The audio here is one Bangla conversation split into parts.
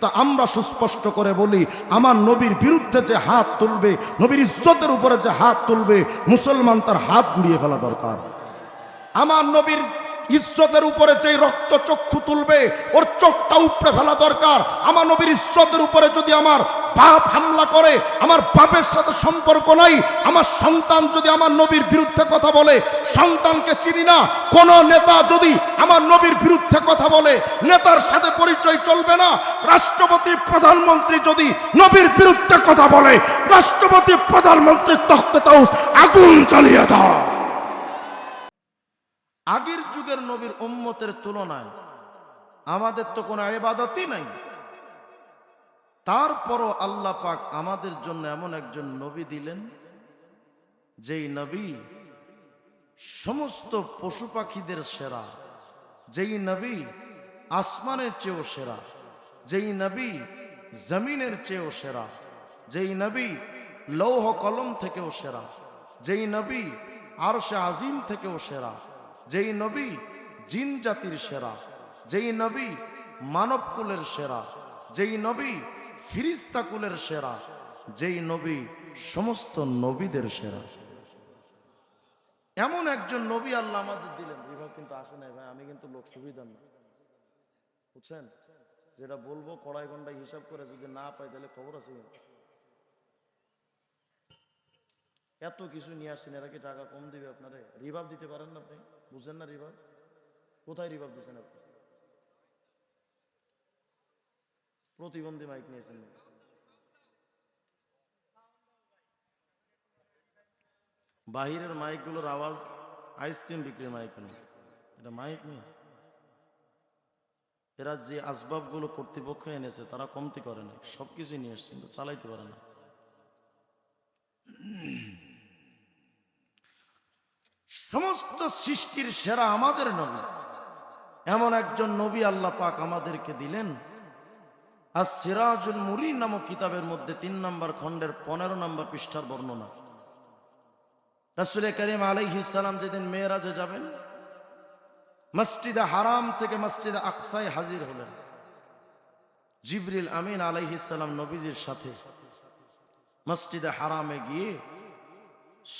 কিন্তু আমরা সুস্পষ্ট করে বলি, আমার নবীর বিরুদ্ধে যে হাত তুলবে, নবীর ইজ্জতের উপরে যে হাত তুলবে, মুসলমান তার হাত গুড়িয়ে ফেলা দরকার। আমার নবীর ইজ্জতের উপরে যে রক্ত চক্ষু তুলবে, ওর চোখটা উপড়ে ফেলা দরকার। আমার নবীর ইজ্জতের উপরে যদি আমার বাপ হামলা করে, আমার বাপের সাথে সম্পর্ক নাই, আমার সন্তান যদি আমার নবীর বিরুদ্ধে কথা বলে, সন্তানকে চিনি না, কোন নেতা যদি আমার নবীর বিরুদ্ধে কথা বলে, নেতার সাথে পরিচয় চলবে না। রাষ্ট্রপতি প্রধানমন্ত্রী যদি নবীর বিরুদ্ধে কথা বলে, রাষ্ট্রপতি প্রধানমন্ত্রীর তখতে তাউস আগুন জ্বালিয়ে দাও। আগের যুগের নবীর উম্মতের তুলনায় আমাদের তো কোনো ইবাদতই নাই, তারপরও আল্লাহ পাক আমাদের জন্য এমন একজন নবী দিলেন, যেই নবী সমস্ত পশু পাখিদের সেরা, যেই নবী আসমানের চেয়েও সেরা, যেই নবী জমিনের চেয়েও সেরা, যেই নবী লৌহ কলম থেকেও সেরা, যেই নবী আরশে আজিম থেকেও সেরা, যেই নবী জিন জাতির সেরা, যেই নবী মানব কুলের সেরা, যেই নবী ফিরিস্তা কুলের সেরা, যেই নবী সমস্ত নবীদের সেরা, এমন একজন নবী আল্লাহ আমাদের দিলেন। বিভাগ কিন্তু আসে নাই ভাই, আমি কিন্তু লোক সুবিধা না, বুঝছেন? যেটা বলবো কড়াই ঘন্টায় হিসাব করে, যদি না পাই তাহলে খবর আছে। এত কিছু নিয়ে আসছেন, এরা কি টাকা কম দিবে আপনারে? রিভাব দিতে পারেন না আপনি? বুঝছেন না রিভাব? কোথায় রিভাব দিচ্ছেন আপনি? প্রতিবন্ধী মাইক নিয়েছেন? বাহিরের মাইকগুলোর আওয়াজ আইসক্রিম বিক্রির মাইক না, এটা মাইক নেই। এরা যে আসবাবগুলো কর্তৃপক্ষ এনেছে তারা কমতি করে না, সবকিছু নিয়ে এসছে, কিন্তু চালাইতে পারে না। সমস্ত সৃষ্টির সেরা আমাদের নবী, এমন একজন নবী আল্লাহ পাক আমাদেরকে দিলেন। আস-সিরাজুল মুনির নামক কিতাবের মধ্যে 3 নম্বর খণ্ডের 15 নম্বর পৃষ্ঠার বর্ণনা। রাসূল করিম আলাইহিস সালাম যেদিন মেরাজে যাবেন, মসজিদে হারাম থেকে মসজিদে আকসায় হাজির হলেন। জিবরিল আমিন আলাইহিস সালাম নবীজির সাথে মসজিদে হারামে গিয়ে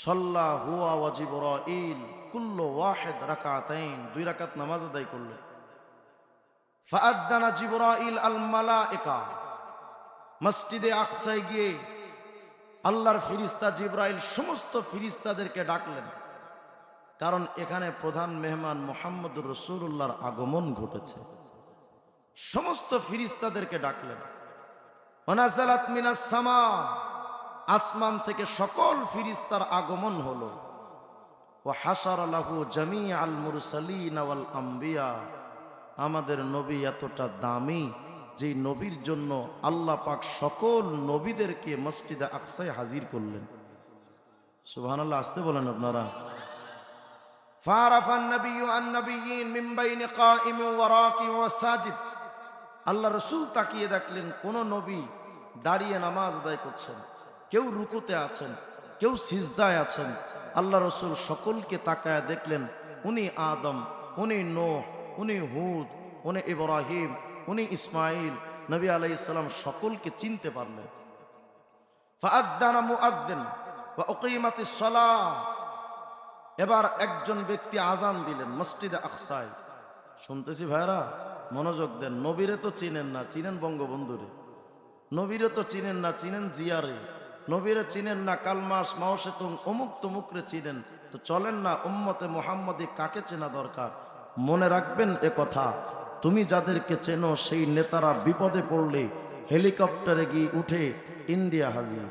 সাল্লা হুয়া ওয়া জিবরাইল কুল্লু ওয়াহিদ রাকাতাইন, 2 রাকাত নামাজ আদায় করলেন। ফাআযানা জিবরাইল আল মালায়েকা, মসজিদে আকসায় গিয়ে আল্লাহর ফেরেশতা জিবরাইল সমস্ত ফেরেশতাদেরকে ডাকলেন, কারণ এখানে প্রধান মেহমান মুহাম্মদুর রাসূলুল্লাহর আগমন ঘটেছে। সমস্ত ফেরেশতাদেরকে ডাকলেন। ওয়ানাজালাত মিনাস সামা, আসমান থেকে সকল ফেরেশতার আগমন হলো। ওয়া হাসারা লাহু জামিআল মুরসালিন ওয়াল আম্বিয়া, আমাদের নবী এতটা দামি, যে নবীর জন্য আল্লাহ পাক সকল নবীদেরকে মসজিদে আকসায় হাজির করলেন। সুবহানাল্লাহ, আসতে বলেন আপনারা। ফারাফান নবিয়্যু আন নবিয়্যিন মিন বাইনি কাইম ওয়া রাকি ওয়া সাজিদ, আল্লাহ রাসূল তাকিয়ে দেখলেন কোন নবী দাঁড়িয়ে নামাজ আদায় করছেন, কেউ রুকুতে আছেন, কেউ সিজদায় আছেন। আল্লাহ রাসূল সকলকে তাকায় দেখলেন, উনি আদম, উনি নূহ, উনি হুদ, উনি ইব্রাহিম, উনি ইসমাইল, নবী আলাইহিস সালাম সকলকে চিনতে পারলেন। ফাআযানা মুআযযিন ওয়া উকিমাতিস সালাহ, এবার একজন ব্যক্তি আজান দিলেন মসজিদে আকসায়। শুনতেছি ভাইরা, মনোযোগ দেন। নবীরে তো চিনেন না, চিনেন বঙ্গবন্ধুরে। নবীরে তো চিনেন না, চিনেন জিয়ারে। নবীরে চিনেন না, কালমাস মাওসেতুং অমুক তমুকরে চিনেন। তো চলেন না উম্মতে মুহাম্মদী কাকে চেনা দরকার। মনে রাখবেন এ কথা, তুমি যাদেরকে চেনো সেই নেতারা বিপদে পড়লে হেলিকপ্টারে গিয়ে উঠে ইন্ডিয়া হাজির,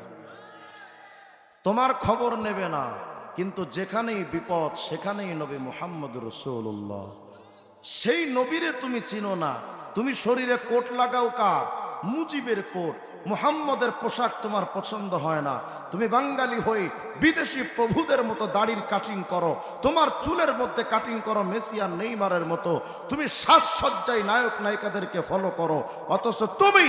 তোমার খবর নেবে না। কিন্তু যেখানেই বিপদ সেখানেই নবী মুহাম্মদুর রাসূলুল্লাহ। সেই নবীরে তুমি চিনো না, তুমি শরীরে কোট লাগাও কার? মুজিবের কোট। মুহাম্মদের পোশাক তোমার পছন্দ হয় না, তুমি বাঙালি হয়ে বিদেশি প্রভুদের মতো দাড়ির কাটিং করো, তোমার চুলের মধ্যে কাটিং করো মেসি আর নেইমারের মতো, তুমি সাজসজ্জায় নায়ক নায়িকাদেরকে ফলো করো, অথচ তুমি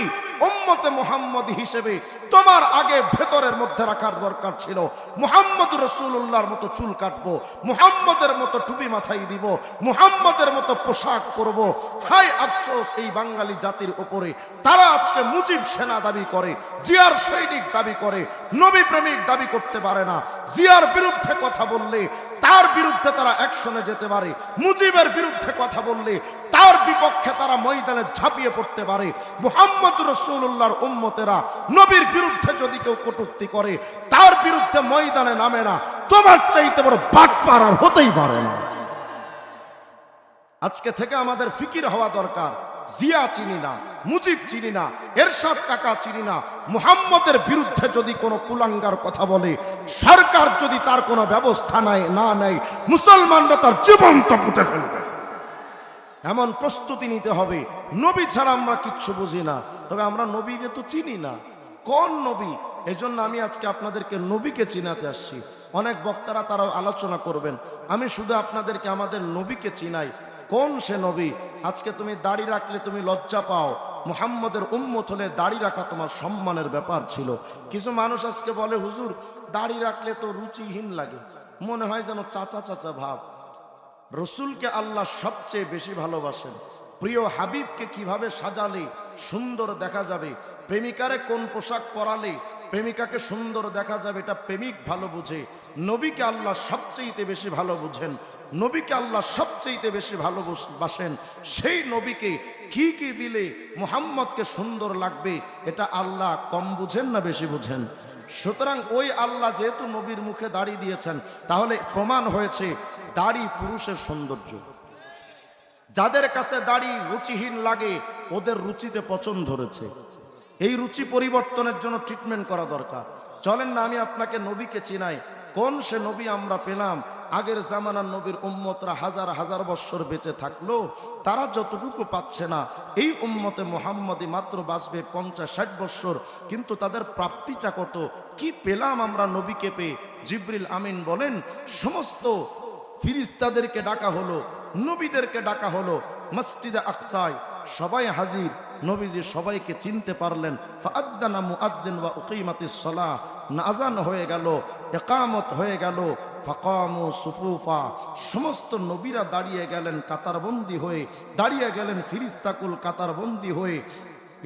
উম্মতে মুহাম্মদী হিসেবে তোমার আগে ভেতরের মধ্যে রাখার দরকার ছিল মুহাম্মদুর রাসূলুল্লাহর মতো চুল কাটবো, মুহাম্মদের মতো টুপি মাথায় দিব, মুহাম্মদের মতো পোশাক পরবো। হায় আফসোস এই বাঙালি জাতির উপরে, তারা আজকে মুজিব সেনা দাবি করে, জিয়ার সৈনিক দাবি করে, নবী প্রেমিক দাবি করতে পারে না। জিয়ার বিরুদ্ধে কথা বললে তার বিরুদ্ধে তারা অ্যাকশনে যেতে পারে, মুজিবের বিরুদ্ধে কথা বললে তার বিপক্ষে তারা ময়দানে ঝাঁপিয়ে পড়তে পারে। মুহাম্মদ রাসূলুল্লাহর উম্মতেরা নবীর বিরুদ্ধে যদি কেউ কটূক্তি করে তার বিরুদ্ধে ময়দানে নামে না, তোমার চাইতে বড় বাটপার আর হতেই পারে না। আজকে থেকে আমাদের ফিকির হওয়া দরকার। জিয়া চিনি না, মুজিব চিনি না, এরশাদ কাকা চিনি না, মুহাম্মদের বিরুদ্ধে যদি কোনো কুলাঙ্গার কথা বলে, সরকার যদি তার কোনো ব্যবস্থা না নেয়, মুসলমানরা তার জীবন্ত পুঁতে ফেলবে। এমন প্রস্তুতি নিতে হবে। নবী ছাড়া আমরা কিচ্ছু বুঝি না, তবে আমরা নবীকে তো চিনি না। কোন নবী? এজন্য আমি আজকে আপনাদেরকে নবীকে চিনাতে আসছি। অনেক বক্তারা তারা আলোচনা করবেন, আমি শুধু আপনাদেরকে আমাদের নবীকে চিনাই। কোন সে নবী? আজকে তুমি দাড়ি রাখলে তুমি লজ্জা পাও, মুহাম্মদের উম্মত হলে দাড়ি রাখা তোমার সম্মানের ব্যাপার ছিল। কিছু মানুষ আজকে বলে, হুজুর দাড়ি রাখলে তো রুচিহীন লাগে, মনে হয় যেন চাচা চাচা ভাব। রসুলকে আল্লাহ সবচেয়ে বেশি ভালোবাসেন। প্রিয় হাবিবকে কিভাবে সাজালে সুন্দর দেখা যাবে, প্রেমিকারে কোন পোশাক পরালে প্রেমিকাকে সুন্দর দেখা যাবে, এটা প্রেমিক ভালো বুঝে। নবীকে আল্লাহ সবচেয়ে বেশি ভালো বুঝেন, নবীকে আল্লাহ সবচেয়ে বেশি ভালোবাসেন। সেই নবীকে কি কি দিলে মুহাম্মদকে সুন্দর লাগবে, এটা আল্লাহ কম বুঝেন না বেশি বুঝেন? সুতরাং ওই আল্লাহ যেহেতু নবীর মুখে দাড়ি দিয়েছেন, তাহলে প্রমাণ হয়েছে দাড়ি পুরুষের সৌন্দর্য। যাদের কাছে দাড়ি রুচিহীন লাগে ওদের রুচিতে পচন ধরেছে। এই রুচি পরিবর্তনের জন্য ট্রিটমেন্ট করা দরকার। চলেন না আমি আপনাকে নবীকে চিনাই। কোন সে নবী আমরা পেলাম? আগের জামানার নবীর উম্মতরা হাজার হাজার বছর বেঁচে থাকলো, তারা যতটুকু পাচ্ছে না, এই উম্মতে মুহাম্মদী মাত্র বাঁচবে 50-60 বছর, কিন্তু তাদের প্রাপ্তিটা কত! কি পেলাম আমরা নবীকে পেয়ে? জিবরিল আমিন বলেন, সমস্ত ফিরিস্তাদেরকে ডাকা হলো, নবীদেরকে ডাকা হলো মসজিদে আকসায়, সবাই হাজির। নবীজি সবাইকে চিনতে পারলেন। ফাআদ্দানা মুআদ্দিন ওয়া উকিমাতিস সালাহ, আযান হয়ে গেল, ইকামত হয়ে গেল। ফাকামু সুফুফা, সমস্ত নবীরা দাঁড়িয়ে গেলেন কাতারবন্দি হয়ে, দাঁড়িয়ে গেলেন ফিরিস্তাকুল কাতারবন্দি হয়ে।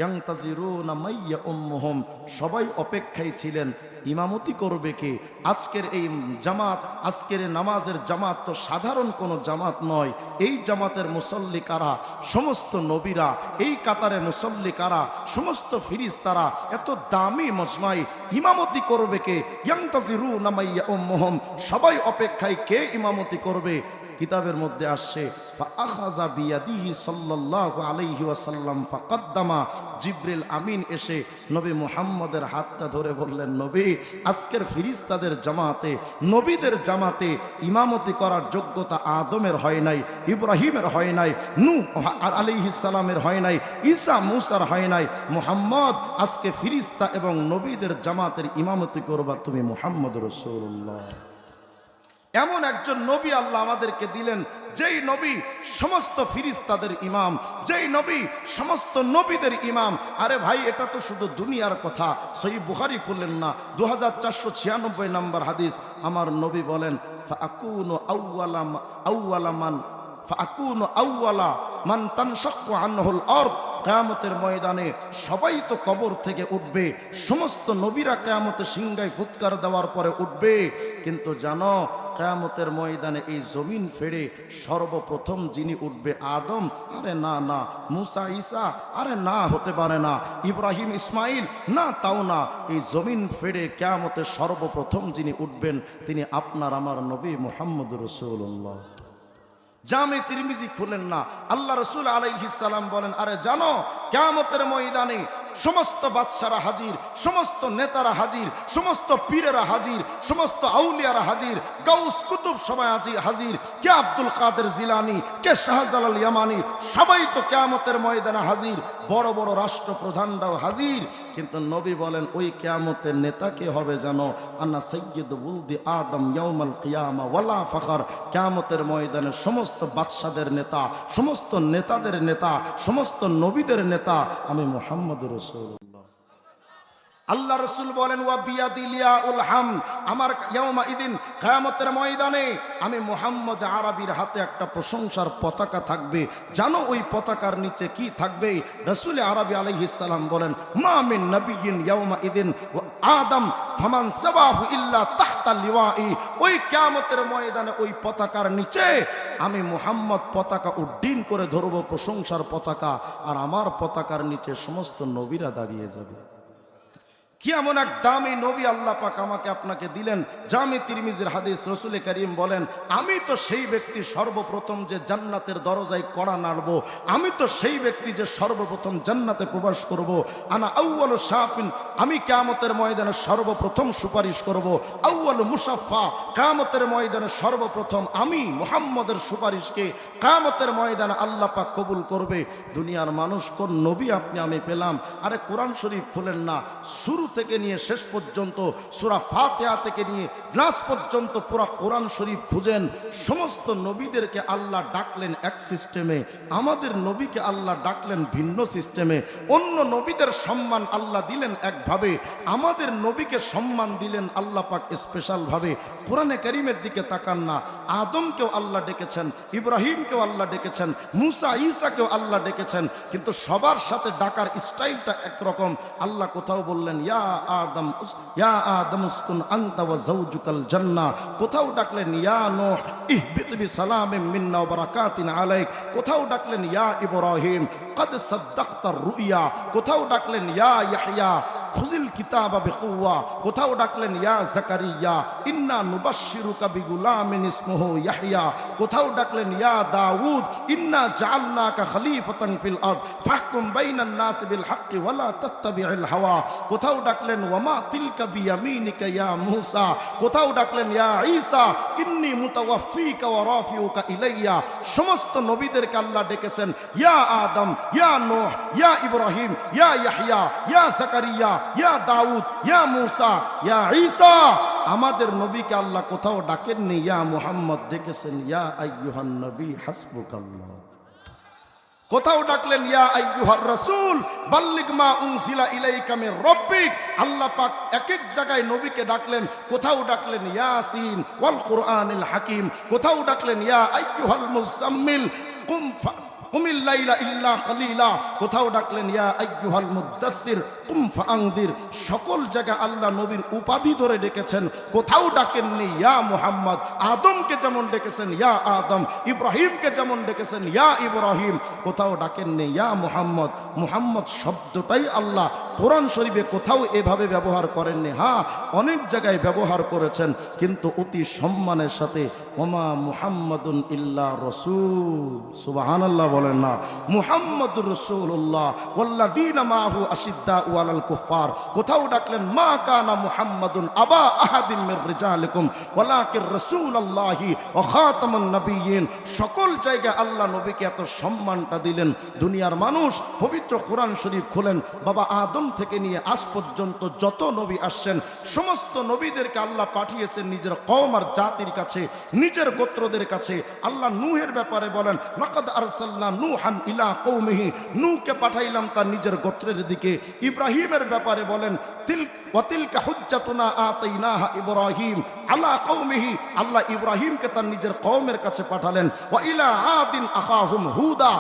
ইয়ান্তাজিরুনা মাইয়া উম্মুহুম, সবাই অপেক্ষায় ছিলেন ইমামতি করবে কে। আজকের এই জামাত, আজকের নামাজের জামাত তো সাধারণ কোনো জামাত নয়। এই জামাতের মুসল্লি কারা? সমস্ত নবীরা। এই কাতারে মুসল্লি কারা? সমস্ত ফিরিস্তারা। এত দামি মজমাই, ইমামতি করবে কে? ইয়ান্তাজিরুনা মাইয়া উম্মুহুম, সবাই অপেক্ষায় কে ইমামতি করবে। কিতাবের মধ্যে আসছে ফাআখাযা বিয়াদিহি সাল্লাল্লাহু আলাইহি ওয়াসাল্লাম ফাকাদ্দামা, জিবরিল আমিন এসে নবী মুহাম্মদের হাতটা ধরে বললেন, নবী আজকের ফিরিস্তাদের জামাতে, নবীদের জামাতে ইমামতি করার যোগ্যতা আদমের হয় নাই, ইব্রাহিমের হয় নাই, নূহ আলাইহিস সালামের হয় নাই, ঈসা মুসার হয় নাই। মুহাম্মদ আজকে ফিরিস্তা এবং নবীদের জামাতের ইমামতি করবা তুমি, মুহাম্মদ রাসূলুল্লাহ। এমন একজন নবী আল্লাহ আমাদেরকে দিলেন, যেই নবী সমস্ত ফিরিস্তাদের ইমাম, যেই নবী সমস্ত নবীদের ইমাম। আরে ভাই, এটা তো শুধু দুনিয়ার কথা। সহিহ বুখারী খুললেন না, 2496 নম্বর হাদিস, আমার নবী বলেন, ফাআকুনু আউওয়ালা মান তানশাক্কু আনহুল আরদ, কিয়ামতের ময়দানে সবাই তো কবর থেকে উঠবে, সমস্ত নবীরা কিয়ামতে সিংহায় ফুৎকার দেওয়ার পরে উঠবে, কিন্তু জানো কিয়ামতের ময়দানে এই জমিন ফেড়ে সর্বপ্রথম যিনি উঠবে আদম। আরে না না, মুসা ঈসা, আরে না, হতে পারে না, ইব্রাহিম ইসমাইল, না, তাও না। এই জমিন ফেড়ে কিয়ামতে সর্বপ্রথম যিনি উঠবেন তিনি আপনার আমার নবী মুহাম্মদুর রাসূলুল্লাহ। জামে তিরমিজি খুলেন না, আল্লাহ রসুল আলাইহিস সালাম বলেন, আরে জানো কিয়ামতের ময়দানে সমস্ত বাদশারা হাজির, সমস্ত নেতারা হাজির, সমস্ত পীরেরা হাজির, সমস্ত আউলিয়ারা হাজির, গাউস কুতুব সবাই হাজির, কে আব্দুল কাদের জিলানি, কে শাহজালাল ইয়ামানি, সবাই তো কিয়ামতের ময়দানে হাজির। বড় বড় রাষ্ট্রপ্রধানরাও হাজির, কিন্তু নবী বলেন ওই কিয়ামতের নেতা কে হবে জানো? আনা সাইয়্যিদু উলদি আদম ইয়াউমাল কিয়ামা ওয়ালা ফখর। কিয়ামতের ময়দানে সমস্ত বাদশাদের নেতা, সমস্ত নেতাদের নেতা, সমস্ত নবীদের নেতা আমি মুহাম্মদুর রাসূলুল্লাহ। আল্লাহ রসুল বলেন ওয়া বিয়াদিলিয়া উল হাম, আমার ইয়াউমা ইদিন কিয়ামতের ময়দানে আমি মুহাম্মদ আরবির হাতে একটা প্রশংসার পতাকা থাকবে। জানো ওই পতাকার নিচে কি থাকবে? রাসূল আরবি আলাইহিস সালাম বলেন মা মিন নাবিয়্যিন ইয়াউমা ইদিন ওয়া আদম ফামান সাবাহু ইল্লা তাহতা লিওয়াই। ওই কিয়ামতের ময়দানে ওই পতাকার নিচে আমি মুহাম্মদ পতাকা উড্ডীন করে ধরব, প্রশংসার পতাকা, আর আমার পতাকার নিচে সমস্ত নবীরা দাঁড়িয়ে যাবে। কি এমন এক দামি নবী আল্লাহ পাক আমাকে আপনাকে দিলেন। জামি তিরমিজির হাদিস, রাসূল করিম বলেন আমি তো সেই ব্যক্তি সর্বপ্রথম যে জান্নাতের দরজায় কড়া নাড়ব, আমি তো সেই ব্যক্তি যে সর্বপ্রথম জান্নাতে প্রবেশ করব। আনা আউয়ালু শাফিন, আমি কিয়ামতের ময়দানে সর্বপ্রথম সুপারিশ করব। আউয়ালু মুশাফফা, কিয়ামতের ময়দানে সর্বপ্রথম আমি মুহাম্মদের সুপারিশকে কিয়ামতের ময়দানে আল্লাহ পাক কবুল করবে। দুনিয়ার মানুষ কোন নবী আপনি আমি পেলাম? আরে কোরআন শরীফ খুলেন না, শুরু থেকে নিয়ে শেষ পর্যন্ত সূরা ফাতিহা থেকে নিয়ে নাস পর্যন্ত পুরো কোরআন শরীফ খুঁজেন। সমস্ত নবীদেরকে আল্লাহ ডাকলেন এক সিস্টেমে, আমাদের নবীকে আল্লাহ ডাকলেন ভিন্ন সিস্টেমে। অন্য নবীদের সম্মান আল্লাহ দিলেন একভাবে, আমাদের নবীকে সম্মান দিলেন আল্লাহ পাক স্পেশাল ভাবে। কোরআনে কারীমের দিকে তাকান না, আদমকেও আল্লাহ ডেকেছেন, ইব্রাহিমকেও আল্লাহ ডেকেছেন, মুসা ঈসাকেও আল্লাহ ডেকেছেন, কিন্তু সবার সাথে ডাকার স্টাইলটা একরকম। আল্লাহ কোথাও বললেন ইয়া আদম উসকুন আনতা ওয়া যাওজুকাল জান্নাহ, কোথাও ডাকলেন ইয়া নূহ ইহবিত বিসালামিন মিন্না ওয়া বারাকাতিন আলাইক, কোথাও ডাকলেন ইয়া ইব্রাহিম قد صدقت الرؤيا, কোথাও ডাকলেন ইয়া ইয়াহইয়া খুযিল কিতাবা বিকুওয়া, কোথাও ডাকলেন ইয়া জাকারিয়া ইন্না নুবাশশিরুকা বিগুলামিন ইসমুহু ইয়াহইয়া, কোথাও ডাকলেন ইয়া দাউদ ইন্না জাআলনাকা খলিফাতান ফিল আরদ ফাহকুম বাইনান নাস বিল হাক্কি ওয়ালা তাত্তাবিউল হাওয়া, কোথাও ডাকলেন ওয়ামা তিলকা বিয়ামিনিকা ইয়া মূসা, কোথাও ডাকলেন ইয়া ঈসা ইন্নী মুতাওয়াফফিকা ওয়া রাফিউকা ইলাইয়া। সমস্ত নবীদেরকে আল্লাহ ডেকেছেন ইয়া আদম, ইয়া নূহ, ইয়া ইব্রাহিম, ইয়া ইয়াহইয়া, ইয়া জাকারিয়া, ইয়া দাউদ, ইয়া মূসা, ইয়া ঈসা। আমাদের নবীকে আল্লাহ কোথাও ডাকেননি ইয়া মুহাম্মদ, ডেকেছেন ইয়া আইয়ুহান নবী হাসবুকাল্লাহ। কোথাও ডাকলেন ইয়া আইয়ুহার রাসূল বাল্লিগ মা উনজিলা ইলাইকা মির রাব্বিক। আল্লাহ পাক এক এক জায়গায় নবীকে ডাকলেন, কোথাও ডাকলেন ইয়াসিন ওয়াল কুরআনিল হাকিম, কোথাও ডাকলেন ইয়া আইয়ুহাল মুজাম্মিল কুমিল লাইলা ইল্লা কালিলা, কোথাও ডাকলেন ইয়া আইয়ুহাল মুদ্দাসসির কুম ফাআনদির। সকল জায়গায় আল্লাহ নবীর উপাধি ধরে ডেকেছেন, কোথাও ডাকেননি ইয়া মুহাম্মদ। আদমকে যেমন ডেকেছেন ইয়া আদম, ইব্রাহিমকে যেমন ডেকেছেন ইয়া ইব্রাহিম, কোথাও ডাকেননি ইয়া মুহাম্মদ। মুহাম্মদ শব্দটাই আল্লাহ কোরআন শরীফে কোথাও এভাবে ব্যবহার করেননি। হ্যাঁ, অনেক জায়গায় ব্যবহার করেছেন, কিন্তু অতি সম্মানের সাথে ওমা মুহাম্মাদুন ইল্লা রাসূল। সুবহানাল্লাহ বলেন না, মুহাম্মাদুর রাসূলুল্লাহ ওয়াল্লাযীনা মাহু আশিদ্দাউ আলাল কুফার। কোথাও ডাকলেন মা কানা মুহাম্মাদুন আবা আহাদিম মির রিজালিকুম ওয়ালাকিন রাসূলুল্লাহি ওয়া খাতামুন নবিয়্যিন। সকল জায়গায় আল্লাহ নবীকে এত সম্মানটা দিলেন। দুনিয়ার মানুষ পবিত্র কোরআন শরীফ খুলেন, বাবা আদম থেকে নিয়ে আজ পর্যন্ত যত নবী আসছেন সমস্ত নবীদেরকে আল্লাহ পাঠিয়েছেন নিজের কওম আর জাতির কাছে, নিজের গোত্রদের কাছে। আল্লাহ নূহের ব্যাপারে বলেন লাকাদ আরসালনা নূহান ইলা কওমিহি, নূহকে পাঠাইলাম তার নিজের গোত্রের দিকে। ইব্রাহিমের ব্যাপারে বলেন ওয়াতিলকা হুজ্জাতুনা আতাইনাহা ইব্রাহিম আলা কওমিহি, আল্লাহ ইব্রাহিমকে তার নিজের কওমের কাছে পাঠালেন। ওয়া ইলা আদিন আখাহুম হুদা,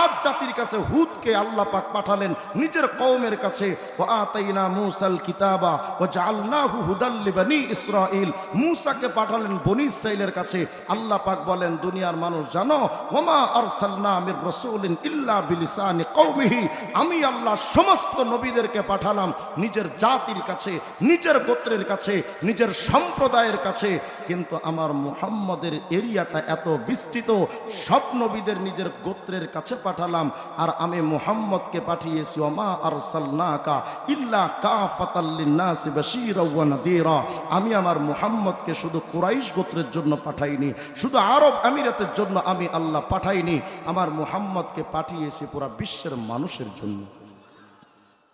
আদ জাতির কাছে হুদকে আল্লাহ পাক পাঠালেন নিজের কওমের কাছে। ওয়া আতাইনা মূসাল কিতাবা ওয়া জাআলনাহু হুদাল লিবানি ইসরাঈল, মূসাকে পাঠালেন বনি ইসরাইলের কাছে। আল্লাহ পাক বলেন দুনিয়ার মানুষ জানো ওয়ামা আরসালনা মির রাসূলিন ইল্লা বিলিসানি কওমিহি, আমি আল্লাহ সমস্ত নবীদেরকে পাঠালাম নিজের জাতির কাছে, নিজের গোত্রের কাছে, নিজের সম্প্রদায়ের কাছে। কিন্তু আমার মুহাম্মদের এরিয়াটা এত বিস্তৃত, সব নবীদের নিজের গোত্রের কাছে পাঠালাম, আর আমি মুহাম্মদকে পাঠিয়েছি ওমা আরসালনাকা ইল্লা কাফাতাল লিন্নাসি বাশীরা ওয়া নাযীরা। আমি আমার মুহাম্মদকে শুধু কুরাইশ গোত্রের জন্য পাঠাইনি, শুধু আরব আমিরাতের জন্য আমি আল্লাহ পাঠাইনি, আমার মুহাম্মদকে পাঠিয়েছি পুরা বিশ্বের মানুষের জন্য।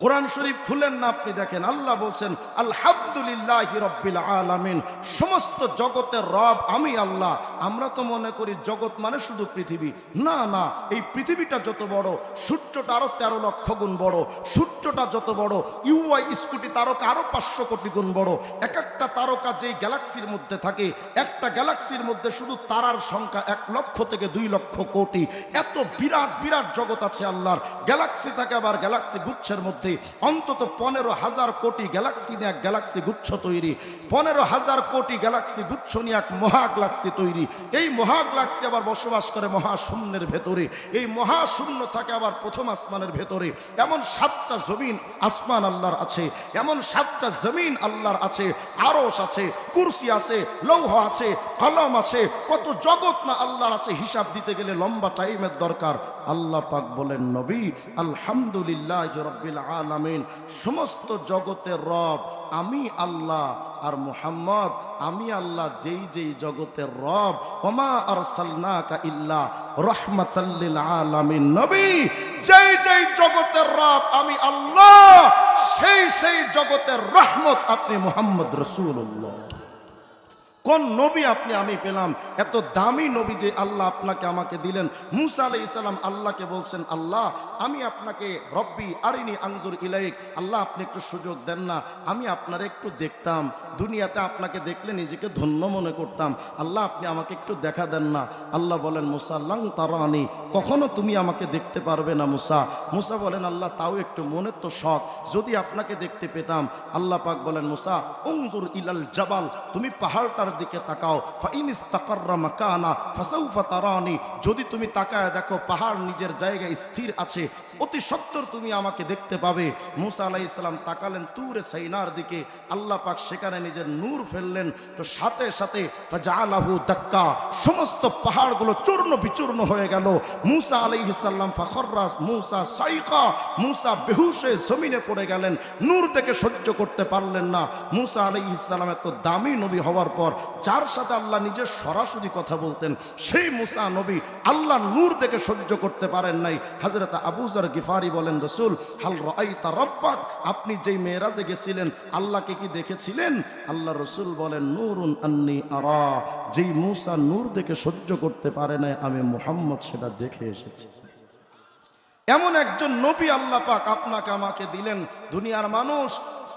কোরআন শরীফ খুলেন না, আপনি দেখেন আল্লাহ বলছেন আলহামদুলিল্লাহি রাব্বিল আলামিন, সমস্ত জগতের রব আমি আল্লাহ। আমরা তো মনে করি জগৎ মানে শুধু পৃথিবী। না না, এই পৃথিবীটা যত বড়, সূর্যটা আরো 13 লক্ষ গুণ বড়, সূর্যটা যত বড়, ইউআই স্কুটি তারকা আরো 500 কোটি গুণ বড়। এক একটা তারকা যেই গ্যালাক্সির মধ্যে থাকে, একটা গ্যালাক্সির মধ্যে শুধু তারার সংখ্যা 1 লক্ষ থেকে 2 লক্ষ কোটি। এত বিরাট বিরাট জগৎ আছে আল্লাহর। গ্যালাক্সি থাকে আবার গ্যালাক্সি গুচ্ছের মধ্যে অন্তত 15,000 কোটি গ্যালাক্সি নিয়ে এক গ্যালাক্সি গুচ্ছ তৈরি, 15,000 কোটি গ্যালাক্সি গুচ্ছ নিয়ে এক মহাগ্যালাক্সি তৈরি। এই মহাগ্যালাক্সি আবার বসবাস করে মহাশূন্যের ভেতরে, এই মহাশূন্য থাকে আবার প্রথম আসমানের ভেতরে। এমন 7টা জমিন আসমান আল্লাহর আছে, এমন 7টা জমিন আল্লাহর আছে, আরশ আছে, কুরসি আছে, লৌহ আছে, কলম আছে, কত জগৎ না আল্লাহর আছে, হিসাব দিতে গেলে লম্বা টাইমের দরকার। আল্লাহ পাক বলেন নবী আলহামদুলিল্লাহি রাব্বিল আলামিন, সমস্ত জগতের রব আমি আল্লাহ। আর মুহাম্মদ আমি আল্লাহ যেই যেই জগতের রব, ওমা আরসালনাকা ইল্লা রাহমাতাল লিল আলামিন, নবী যেই যেই জগতের রব আমি আল্লাহ, সেই সেই জগতের রহমত আপনি মুহাম্মদ রাসূলুল্লাহ। কোন নবী আপনি আমি পেলাম, এত দামি নবী যে আল্লাহ আপনাকে আমাকে দিলেন। মুসা আলাইহিস সালাম আল্লাহকে বলছেন আল্লাহ আমি আপনাকে রব্বি আরিনি আনজুর ইলাইক, আল্লাহ আপনি একটু সুযোগ দেন না, আমি আপনার একটু দেখতাম, দুনিয়াতে আপনাকে দেখলে নিজেকে ধন্য মনে করতাম, আল্লাহ আপনি আমাকে একটু দেখা দেন না। আল্লাহ বলেন মুসা লাং তারানি, কখনো তুমি আমাকে দেখতে পারবে না মুসা। মুসা বলেন আল্লাহ তাও একটু মনের তো শখ, যদি আপনাকে দেখতে পেতাম। আল্লাহ পাক বলেন মুসা উনজুর ইলাল জাবাল, তুমি পাহাড়টার দিকে তাকাও, ফাইন ইস্তাকাররা মাকানা ফাসাউফা তারানি, যদি তুমি তাকায় দেখো পাহাড় নিজের জায়গায় স্থির আছে, অতি সত্বর তুমি আমাকে দেখতে পাবে। মুসা আলাইহিস সালাম তাকালেন তুরে সাইনার দিকে, আল্লাহ পাক সেখানে নিজের নূর ফেললেন, তো সাথে সাথে ফাজালাহু দাক্কা, সমস্ত পাহাড়গুলো চূর্ণ বিচূর্ণ হয়ে গেল। মুসা আলাইহিস সালাম ফাখররা মুসা সাইকা, মুসা বেহুশ হয়ে জমিনে পড়ে গেলেন, নূর দেখে সহ্য করতে পারলেন না। মুসা আলাইহিস সালাম এত দামি নবী হওয়ার পর, যার সাথে আল্লাহ নিজের সরাসরি কথা বলতেন, সেই মুসা নবী আল্লাহ নূর দেখে সহ্য করতে পারেন নাই। হযরত আবু যর গিফারি বলেন রাসূল হাল রাআইতা রাব্বাক, আপনি যেই মেরাজে গেছিলেন আল্লাহকে কি দেখেছিলেন? আল্লাহ রাসূল বলেন নূরুন আন্নী আরা, যেই মুসা নূর দেখে সহ্য করতে পারে নাই আমি মুহাম্মদ সেটা দেখে এসেছি। এমন একজন নবী আল্লাহ পাক আপনাকে আমাকে দিলেন। দুনিয়ার মানুষ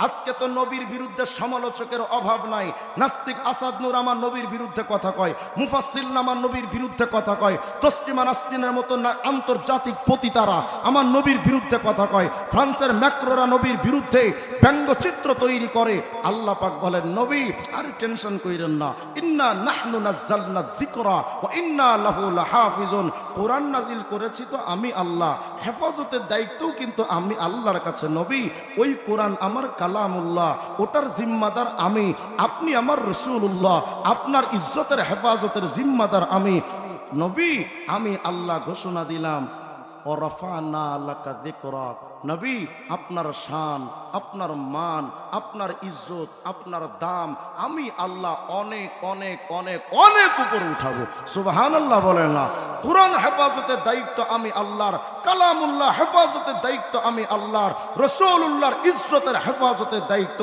আজকে তো নবীর বিরুদ্ধে সমালোচকের অভাব নাই। নাস্তিক আসাদ নূর আমার নবীর বিরুদ্ধে কথা কয়, মুফাসসিল আমার নবীর বিরুদ্ধে কথা কয়, তসলিমা নাসরিনের মতো আন্তর্জাতিক পতিতারা আমার নবীর বিরুদ্ধে কথা কয়, ফ্রান্সের ম্যাক্রোরা নবীর বিরুদ্ধে ব্যঙ্গচিত্র তৈরি করে। আল্লাহ পাক বলেন নবী আর টেনশন কইরেন না, ইন্না নাহনু নাযালনা যিকরা ওয়া ইন্না লাহু লাহাফিজুন, কোরআন নাজিল করেছি তো আমি আল্লাহ, হেফাজতের দায়িত্বও কিন্তু আমি আল্লাহর কাছে। নবী ওই কোরআন আমার কালামুল্লাহ, ওটার জিম্মাদার আমি, আপনি আমার রাসূলুল্লাহ, আপনার ইজ্জতের হেফাজতের জিম্মাদার আমি। নবী আমি আল্লাহ ঘোষণা দিলাম ওয়ারাফানা লাকা যিকরাক, নবী আপনার শান, আপনার মান, আপনার ইজ্জত, আপনার দাম আমি আল্লাহ অনেক অনেক অনেক অনেক উপরে উঠাবো। সুবহানাল্লাহ বলেন না? কোরআন হেফাজতের দায়িত্ব আমি আল্লাহর, কালামুল্লাহ হেফাজতের দায়িত্ব আমি আল্লাহর, রাসূলুল্লাহর ইজ্জতের হেফাজতের দায়িত্ব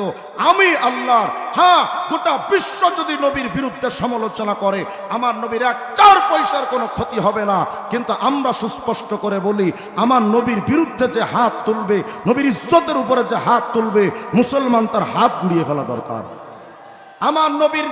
আমি আল্লাহর। হ্যাঁ, গোটা বিশ্ব যদি নবীর বিরুদ্ধে সমালোচনা করে আমার নবীর 1 পয়সার কোনো ক্ষতি হবে না, কিন্তু আমরা সুস্পষ্ট করে বলি আমার নবীর বিরুদ্ধে যে হাত তুলবে, নবীর ইজ্জতের উপরে যে হাত তুলবে, মুসলমান তার হাত গুড়িয়ে ফেলা দরকার। আমার নবীর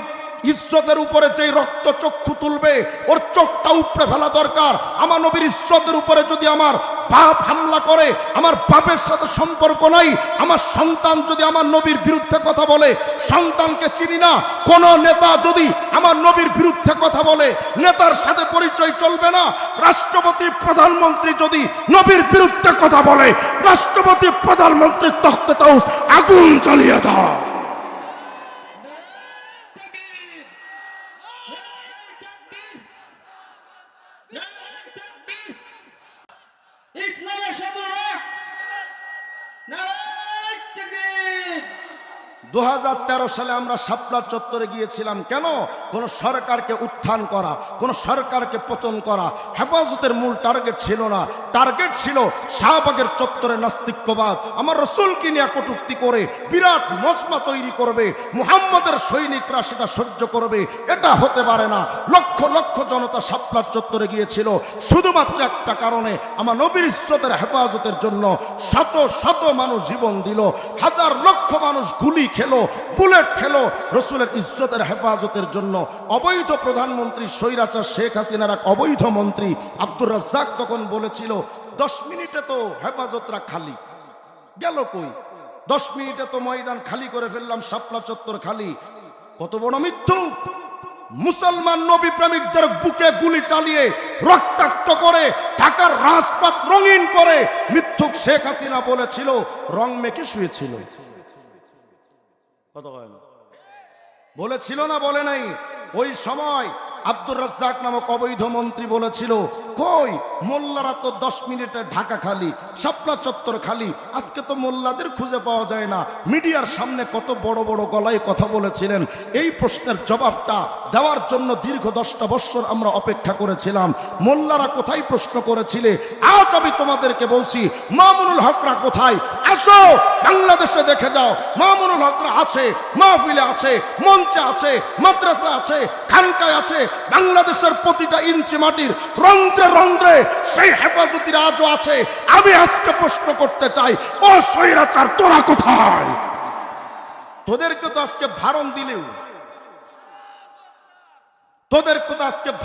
ইজ্জতের উপরে যে রক্ত চক্ষু তুলবে ওর চোখটা উপড়ে ফেলা দরকার। আমার নবীর ইজ্জতের উপরে যদি আমার বাপ হামলা করে, আমার বাপের সাথে সম্পর্ক নাই, আমার সন্তান যদি আমার নবীর বিরুদ্ধে কথা বলে, সন্তানকে চিনি না, কোন নেতা যদি আমার নবীর বিরুদ্ধে কথা বলে, নেতার সাথে পরিচয় চলবে না। রাষ্ট্রপতি প্রধানমন্ত্রী যদি নবীর বিরুদ্ধে কথা বলে, রাষ্ট্রপতি প্রধানমন্ত্রীর তখতে তাউস আগুন জ্বালিয়ে দাও। 2013 সালে আমরা শাপলা চত্বরে গিয়েছিলাম। কেন? কোন সরকারকে উত্থান করা, কোন সরকারকে পতন করা হেফাজতের মূল টার্গেট ছিল না। টার্গেট ছিল শাহবাগের চত্বরে নাস্তিক্যবাদ, আমার রসুলকে নিয়ে কটূক্তি করে বিরাট মজমা তৈরি করবে, মুহাম্মদের সৈনিকরা সেটা সহ্য করবে, এটা হতে পারে না। লক্ষ লক্ষ জনতা শাপলার চত্বরে গিয়েছিল শুধুমাত্র একটা কারণে, আমার নবীর ইজ্জতের হেফাজতের জন্য। শত শত মানুষ জীবন দিল, হাজার লক্ষ মানুষ গুলি খেলো, বুলেট খেলো রসুলের ইজ্জতের হেফাজতের জন্য। অবৈধ প্রধানমন্ত্রী স্বৈরাচার শেখ হাসিনার এক অবৈধ মন্ত্রী আব্দুর রাজ্জাক তখন বলেছিল 10 মিনিটে তো হেফাজতরা খালি গেল। কই 10 মিনিটে তো ময়দান খালি করে ফেললাম, শাপলা চত্বর খালি। কত বড় মিথ্যু! মুসলমান নবী প্রেমিকদের বুকে গুলি চালিয়ে রক্তাক্ত করে ঢাকার রাজপথ রঙিন করে মিথ্যুক শেখ হাসিনা বলেছিল রং মেখে শুয়েছিল। বলেছিল না বলে নাই? ওই সময় আব্দুর রাজ্জাক নামক অবৈধ মন্ত্রী বলেছিল কই মোল্লারা তো 10 মিনিটে ঢাকা খালি, শাপলা চত্বর খালি। আজকে তো মোল্লাদের খুঁজে পাওয়া যায় না। মিডিয়ার সামনে কত বড় বড় গলায় কথা বলেছিলেন। এই প্রশ্নের জবাবটা দেওয়ার জন্য দীর্ঘ 10টা বছর আমরা অপেক্ষা করেছিলাম। মোল্লারা কোথায় প্রশ্ন করেছিলে? আজ আমি তোমাদেরকে বলছি মামুনুল হকরা কোথায়? আসো বাংলাদেশে দেখে যাও, মামুনুল হকরা আছে, মাহফিলে আছে, মঞ্চে আছে, মাদ্রাসা আছে, খানকায় আছে। বাংলাদেশের প্রতিটা ইঞ্চি মাটির রন্ধ্রে রন্ধ্রে সেই হেফাজতির আজও আছে। আমি আজকে প্রশ্ন করতে চাই, ও স্বৈরাচার তোরা কোথায়? তোদেরকে তো আজকে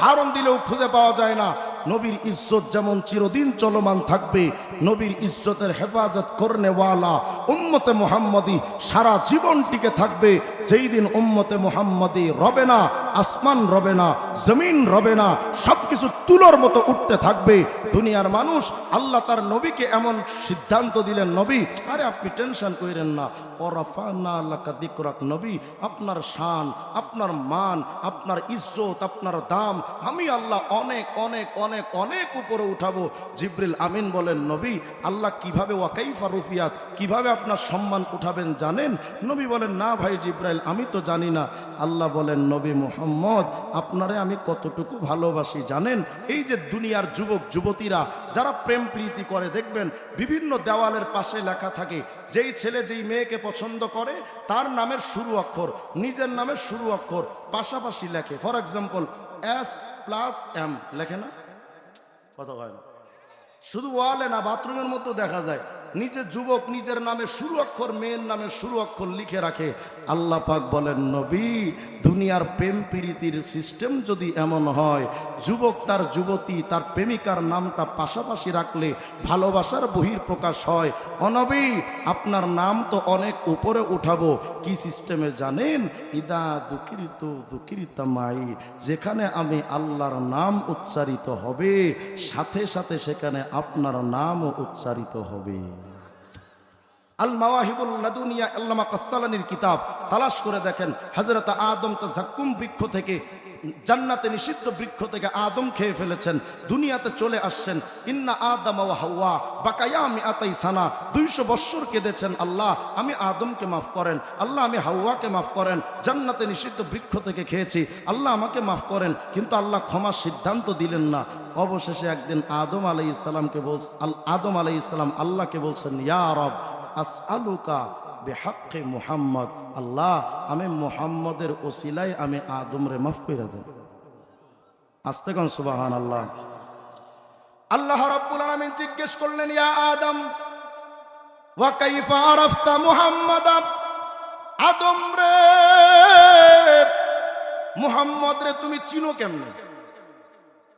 ভারণ দিলেও খুঁজে পাওয়া যায় না। নবীর ইজ্জত যেমন চিরদিন চলমান থাকবে, নবীর ইজ্জতের হেফাজত করনেওয়ালা উম্মতে মুহাম্মদী সারা জীবন টিকে থাকবে। যেই দিন উম্মতে মুহাম্মদী রবে না, আসমান রবে না, জমিন রবে না, সবকিছু তুলোর মতো উঠতে থাকবে। দুনিয়ার মানুষ আল্লাহ তার নবীকে এমন সিদ্ধান্ত দিলেন, নবী আরে আপনি টেনশন করেন না, ওয়ারাফানা লাকা যিকরাক, নবী আপনার শান, আপনার মান, আপনার ইজ্জত, আপনার দাম আমি আল্লাহ অনেক অনেক অনেক অনেক উপরে উঠাবো। জিবরিল আমিন বলেন নবী আল্লাহ কিভাবে ওয়াকাইফা রুফিয়াত, কিভাবে আপনার সম্মান উঠাবেন জানেন? নবী বলেন না ভাই জিবরাইল আমি তো জানি না। আল্লাহ বলেন নবী মুহাম্মদ আপনারে আমি কতটুকু ভালোবাসি জানেন? এই যে দুনিয়ার যুবক যুবতীরা যারা প্রেম প্রীতি করে, দেখবেন বিভিন্ন দেওয়ালের পাশে লেখা থাকে যেই ছেলে যেই মেয়েকে পছন্দ করে তার নামের শুরু অক্ষর, নিজের নামের শুরু অক্ষর পাশাপাশি লেখে। ফর এক্সাম্পল S+M লেখে না? কথা হয় না, শুধু ওয়ালে না বাথরুমের মধ্যেও দেখা যায়। নিজের যুবক নিজের নামে শুরু অক্ষর, মেয়ের নামে শুরু অক্ষর লিখে রাখে। আল্লাহ পাক বলেন নবী দুনিয়ার প্রেম প্রীতির সিস্টেম যদি এমন হয়, যুবক তার যুবতী তার প্রেমিকার নামটা পাশাপাশি রাখলে ভালোবাসার বহিঃপ্রকাশ হয়। অনবী আপনার নাম তো অনেক উপরে উঠাবো। কি সিস্টেমে জানেন? ইদা দুকিরিতা মাই, যেখানে আমি আল্লাহর নাম উচ্চারিত হবে সাথে সাথে সেখানে আপনার নামও উচ্চারিত হবে। আল মাওয়াহিবুল লাদুনিয়া আল্লামা কাসতালানির কিতাব তালাশ করে দেখেন, হযরত আদম তো জাক্কুম বৃক্ষ থেকে, জান্নাতে নিষিদ্ধ বৃক্ষ থেকে আদম খেয়ে ফেলেছেন, দুনিয়াতে চলে আসছেন। ইন্না আদম ওয়া হাওয়া বাকায়া মিআতাই সানা, 200 বছর কেঁদেছেন আল্লাহ আমি আদমকে মাফ করেন, আল্লাহ আমি হাওয়াকে মাফ করেন, জান্নাতে নিষিদ্ধ বৃক্ষ থেকে খেয়েছি, আল্লাহ আমাকে মাফ করেন। কিন্তু আল্লাহ ক্ষমার সিদ্ধান্ত দিলেন না। অবশেষে একদিন আদম আলাইহিস সালামকে আদম আলাইহিস সালাম আল্লাহকে বলছেন ইয়া রব আসআলুকা বিহাক্কি মুহাম্মদ, আল্লাহ আমি মুহাম্মদের ওসিলায় আমি আদমরে মাফ করে দেন। আস্তে কোন সুবহানাল্লাহ। আল্লাহ রাব্বুল আলামিন জিজ্ঞেস করলেন ইয়া আদম ওয়া কাইফা আরাফতা মুহাম্মাদ, আদম রে মুহাম্মদ রে তুমি চিনো কেমনে?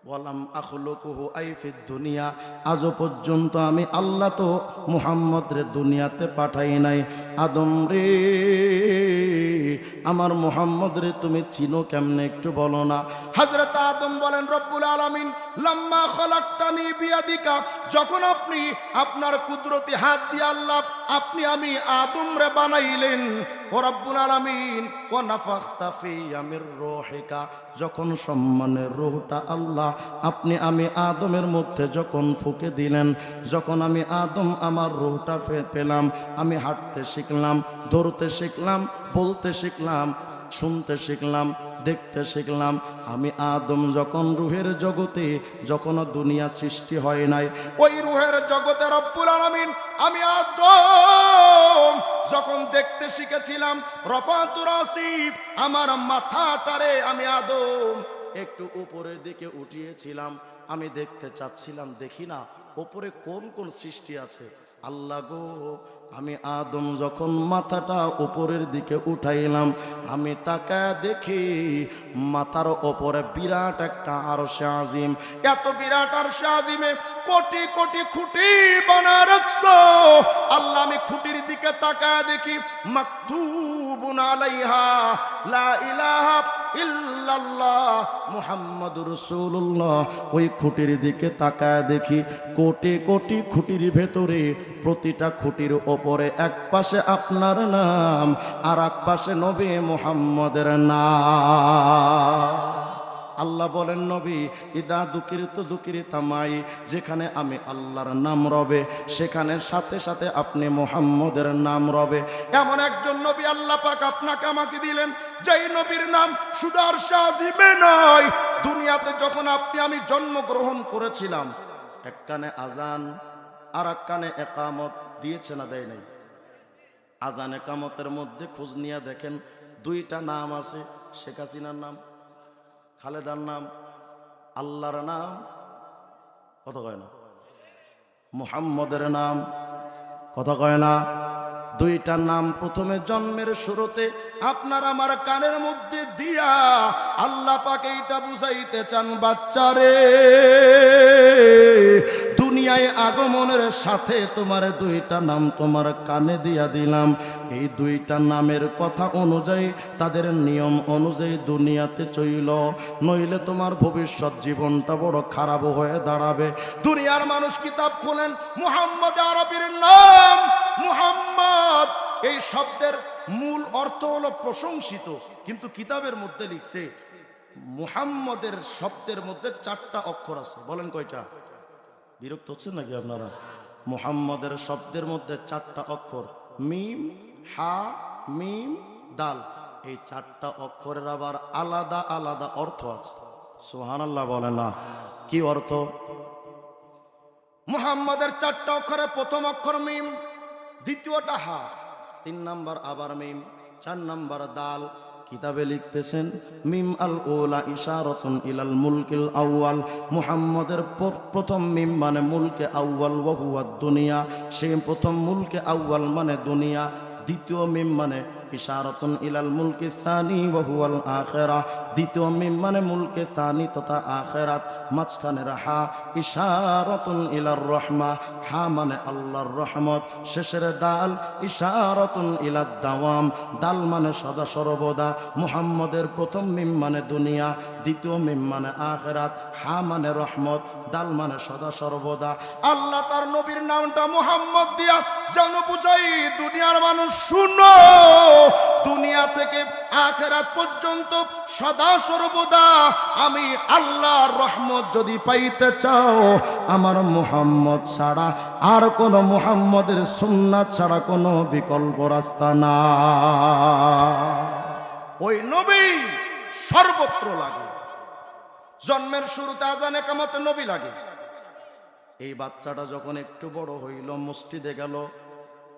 ওয়ালাম আখলুকুহু আইফিদ দুনিয়া, আজও পর্যন্ত আমি আল্লাহ তো মুহাম্মদ রে দুনিয়াতে পাঠাই নাই। আদম রে আমার মুহাম্মদ রে তুমি চিনো কেমনে একটু বলো না। হযরত আদম বলেন রব্বুল আলামিন লাম্মা খলাকতানি বিয়াদিকা, যখন আপনি আপনার কুদরতি হাত দিয়ে আল্লাহ আপনি আমি আদম রে বানাইলেন ও রব্বুল আলামিন, ও নাফাখতা ফিয়া মির রূহিকা, যখন সম্মানের রূহটা আল্লাহ আপনি আমি আদমের মধ্যে যখন ফুঁকে দিলেন, যখন আমি আদম আমার রূহটা পেলাম, আমি হাঁটতে শিখলাম, ধরতে শিখলাম, বলতে শিখলাম, শুনতে শিখলাম, দেখতে শিখলাম। আমি আদম যখন রুহের জগতে, যখন দুনিয়া সৃষ্টি হয় নাই, ওই রুহের জগতে রব্বুল আলামিন আমি আদম যখন দেখতে শিখেছিলাম, রফাতুর আসিফ আমার মাথাটারে আমি আদম একটু উপরের দিকে উঠিয়েছিলাম। আমি দেখতে চাচ্ছিলাম, দেখি না উপরে কোন কোন সৃষ্টি আছে। আল্লাহ গো, আমি আদম যখন মাথাটা উপরের দিকে উঠাইলাম, আমি তাকায় দেখি মাথার ওপরে বিরাট একটা আরশে আজিম। এত বিরাট আরশে আজিমে কোটি কোটি খুঁটি বানা রাখছো আল্লাহ। আমি খুঁটির দিকে তাকায় দেখি মাকতুবুন আলাইহা লা ইলাহা ইল্লাল্লাহ মুহাম্মাদুর রাসূলুল্লাহ। ওই খুঁটির দিকে তাকায় দেখি কোটি কোটি খুঁটির ভেতরে প্রতিটা খুঁটির ওপরে এক পাশে আপনার নাম আর এক পাশে নবী মুহাম্মদের নাম। আল্লাহ বলেন, নবী ইদা দুকিরিতু দুকিরিতামাই, যেখানে আমি আল্লাহর নাম রবে সেখানে সাথে সাথে আপনি মুহাম্মদের নাম রবে। এমন একজন নবী আল্লাহ পাক আপনাকে আমাকে দিলেন, যেই নবীর নাম শুধু আরশে আজিমে নয়, দুনিয়াতে যখন আপনি আমি জন্মগ্রহণ করেছিলাম, এক কানে আজান আর এক কানে একামত দিয়েছে না দেয় নাই? আজান একামতের মধ্যে খোঁজ নিয়ে দেখেন দুইটা নাম আছে, শেখ হাসিনার নাম, খালেদার নাম, আল্লাহর নাম, কথা কয় না, মুহাম্মদের নাম, কথা কয় না। দুইটা নাম প্রথমে জন্মের শুরুতে আপনার আমার কানের মধ্যে দিয়া আল্লাহ পাক এইটা বুঝাইতে চান, বাচ্চারে দুনিয়ায় আগমনের সাথে তোমার দুইটা নাম তোমার কানে দিয়া দিলাম। এই দুইটা নামের কথা অনুযায়ী, তাদের নিয়ম অনুযায়ী দুনিয়াতে চইল, নইলে তোমার ভবিষ্যৎ জীবনটা বড় খারাপ হয়ে দাঁড়াবে। দুনিয়ার মানুষ কিতাব খোলেন, মুহাম্মদ আরবির নাম মুহাম্মদ, এই শব্দের মূল অর্থ হলো প্রশংসিত, কিন্তু কিতাবের মধ্যে লিখছে মুহাম্মদের শব্দের মধ্যে 4টা অক্ষর আছে। বলেন কয়টা? বিরক্ত হচ্ছেন নাকি আপনারা? মুহাম্মদের শব্দের মধ্যে 4টা অক্ষর, মিম, হা, মিম, দাল। এই 4টা অক্ষরের আবার আলাদা আলাদা অর্থ আছে। সুবহানাল্লাহ বলে না? কি অর্থ? মুহাম্মদের 4টা অক্ষরে প্রথম অক্ষর মিম, দ্বিতীয়টা হা, 3 নাম্বার আবার মিম, 4 নাম্বার দাল। কিতাবে লিখতেছেন মিম আল ওলা ইশারাতুন ইলাল মুলকিল আউয়াল, মুহাম্মদের প্রথম মিম মানে মুলকে আউয়াল ওয়া হুয়া দুনিয়া, সেই প্রথম মুলকে আউয়াল মানে দুনিয়া। দ্বিতীয় মিম মানে ইশারাতুন ইলাল মুলকি সানি ওয়া হুয়াল আখিরা, দ্বিতীয় মিম মানে মুলকে সানি তথা আখিরাত। মাঝখানের হা ইশারাতুন ইলার রহমা, হা মানে আল্লাহর রহমত। শেষের দাল ইশারাতুন ইলাদ দাওয়াম, দাল মানে সদা সর্বদা। মুহাম্মদের প্রথম মিম মানে দুনিয়া, দ্বিতীয় মিম মানে আখিরাত, হা মানে রহমত, দাল মানে সদা সর্বদা। আল্লাহ তার নবীর নামটা মুহাম্মদ দিয়া যেন বুঝাই, দুনিয়ার মানুষ শুনো, দুনিয়া থেকে আখিরাত পর্যন্ত সদা সর্বদা আমি আল্লাহর রহমত যদি পাইতে চাও, আমার মুহাম্মদ ছাড়া আর কোন মুহাম্মদের সুন্নাত ছাড়া কোনো বিকল্প রাস্তা না। ওই নবী সর্বত্র লাগে। জন্মের শুরুতে আজান একামতে নবী লাগে। এই বাচ্চাটা যখন একটু বড় হইল, মসজিদে গেল,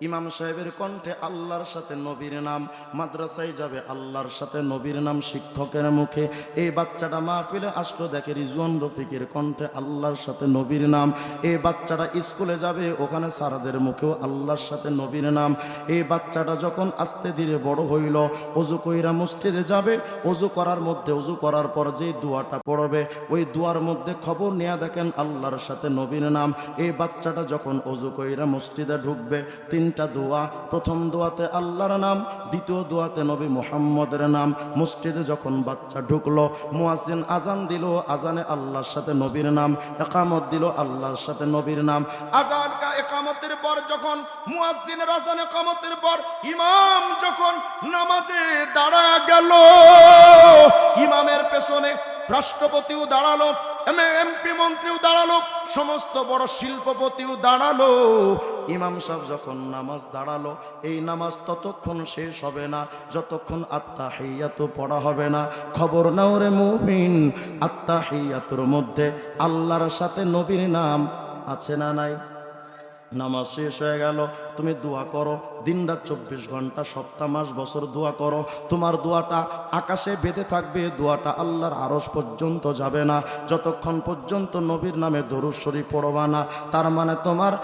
ইমাম সাহেবের কণ্ঠে আল্লাহর সাথে নবীর নাম, মাদ্রাসায় যাবে আল্লাহর সাথে নবীর নাম শিক্ষকের মুখে। এই বাচ্চাটা মাহফিলে আসলো, দেখে রিজওয়ান রফিকের কণ্ঠে আল্লাহর সাথে নবীর নাম। এই বাচ্চাটা স্কুলে যাবে, ওখানে স্যারদের মুখেও আল্লাহর সাথে নবীর নাম। এই বাচ্চাটা যখন আস্তে ধীরে বড় হইল, অজু কইরা মসজিদে যাবে, অজু করার মধ্যে অজু করার পর যে দোয়াটা পড়বে, ওই দোয়ার মধ্যে খবর নিয়ে দেখেন আল্লাহর সাথে নবীর নাম। এই বাচ্চাটা যখন অজু কইরা মসজিদে ঢুকবে, 3টা দোয়া, প্রথম দোয়াতে আল্লাহর নাম, দ্বিতীয় দোয়াতে নবী মুহাম্মদের নাম। মসজিদে যখন বাচ্চা ঢুকলো, মুয়াজ্জিন আজান দিল, আজানে আল্লাহর সাথে নবীর নাম, ইকামত দিল, আল্লাহর সাথে নবীর নাম। আজান একামতের পর যখন মুয়াজ্জিনের আযান একামতের পর ইমাম যখন নামাজে দাঁড়া গেল, ইমামের পেছনে রাষ্ট্রপতিও দাঁড়ালো, এমপি মন্ত্রীও দাঁড়ালো, সমস্ত বড় শিল্পপতিও দাঁড়ালো। ইমাম সাহেব যখন নামাজ দাঁড়ালো, এই নামাজ ততক্ষণ শেষ হবে না যতক্ষণ আত্তাহিয়াতু পড়া হবে না। খবর নাও রে মুমিন, আত্তাহিয়াতুর মধ্যে আল্লাহর সাথে নবীর নাম আছে না নাই? নামাজ শেষ হয়ে গেল, তুমি দোয়া করো, দিন রাত 24 ঘন্টা সপ্তাহ মাস বছর দোয়া করো, তোমার দোয়াটা আকাশে বেঁধে থাকবে, দোয়াটা আল্লাহর আরশ পর্যন্ত যাবে না যতক্ষণ পর্যন্ত নবীর নামে দরুদ শরীফ পড়বা না। তার মানে তোমার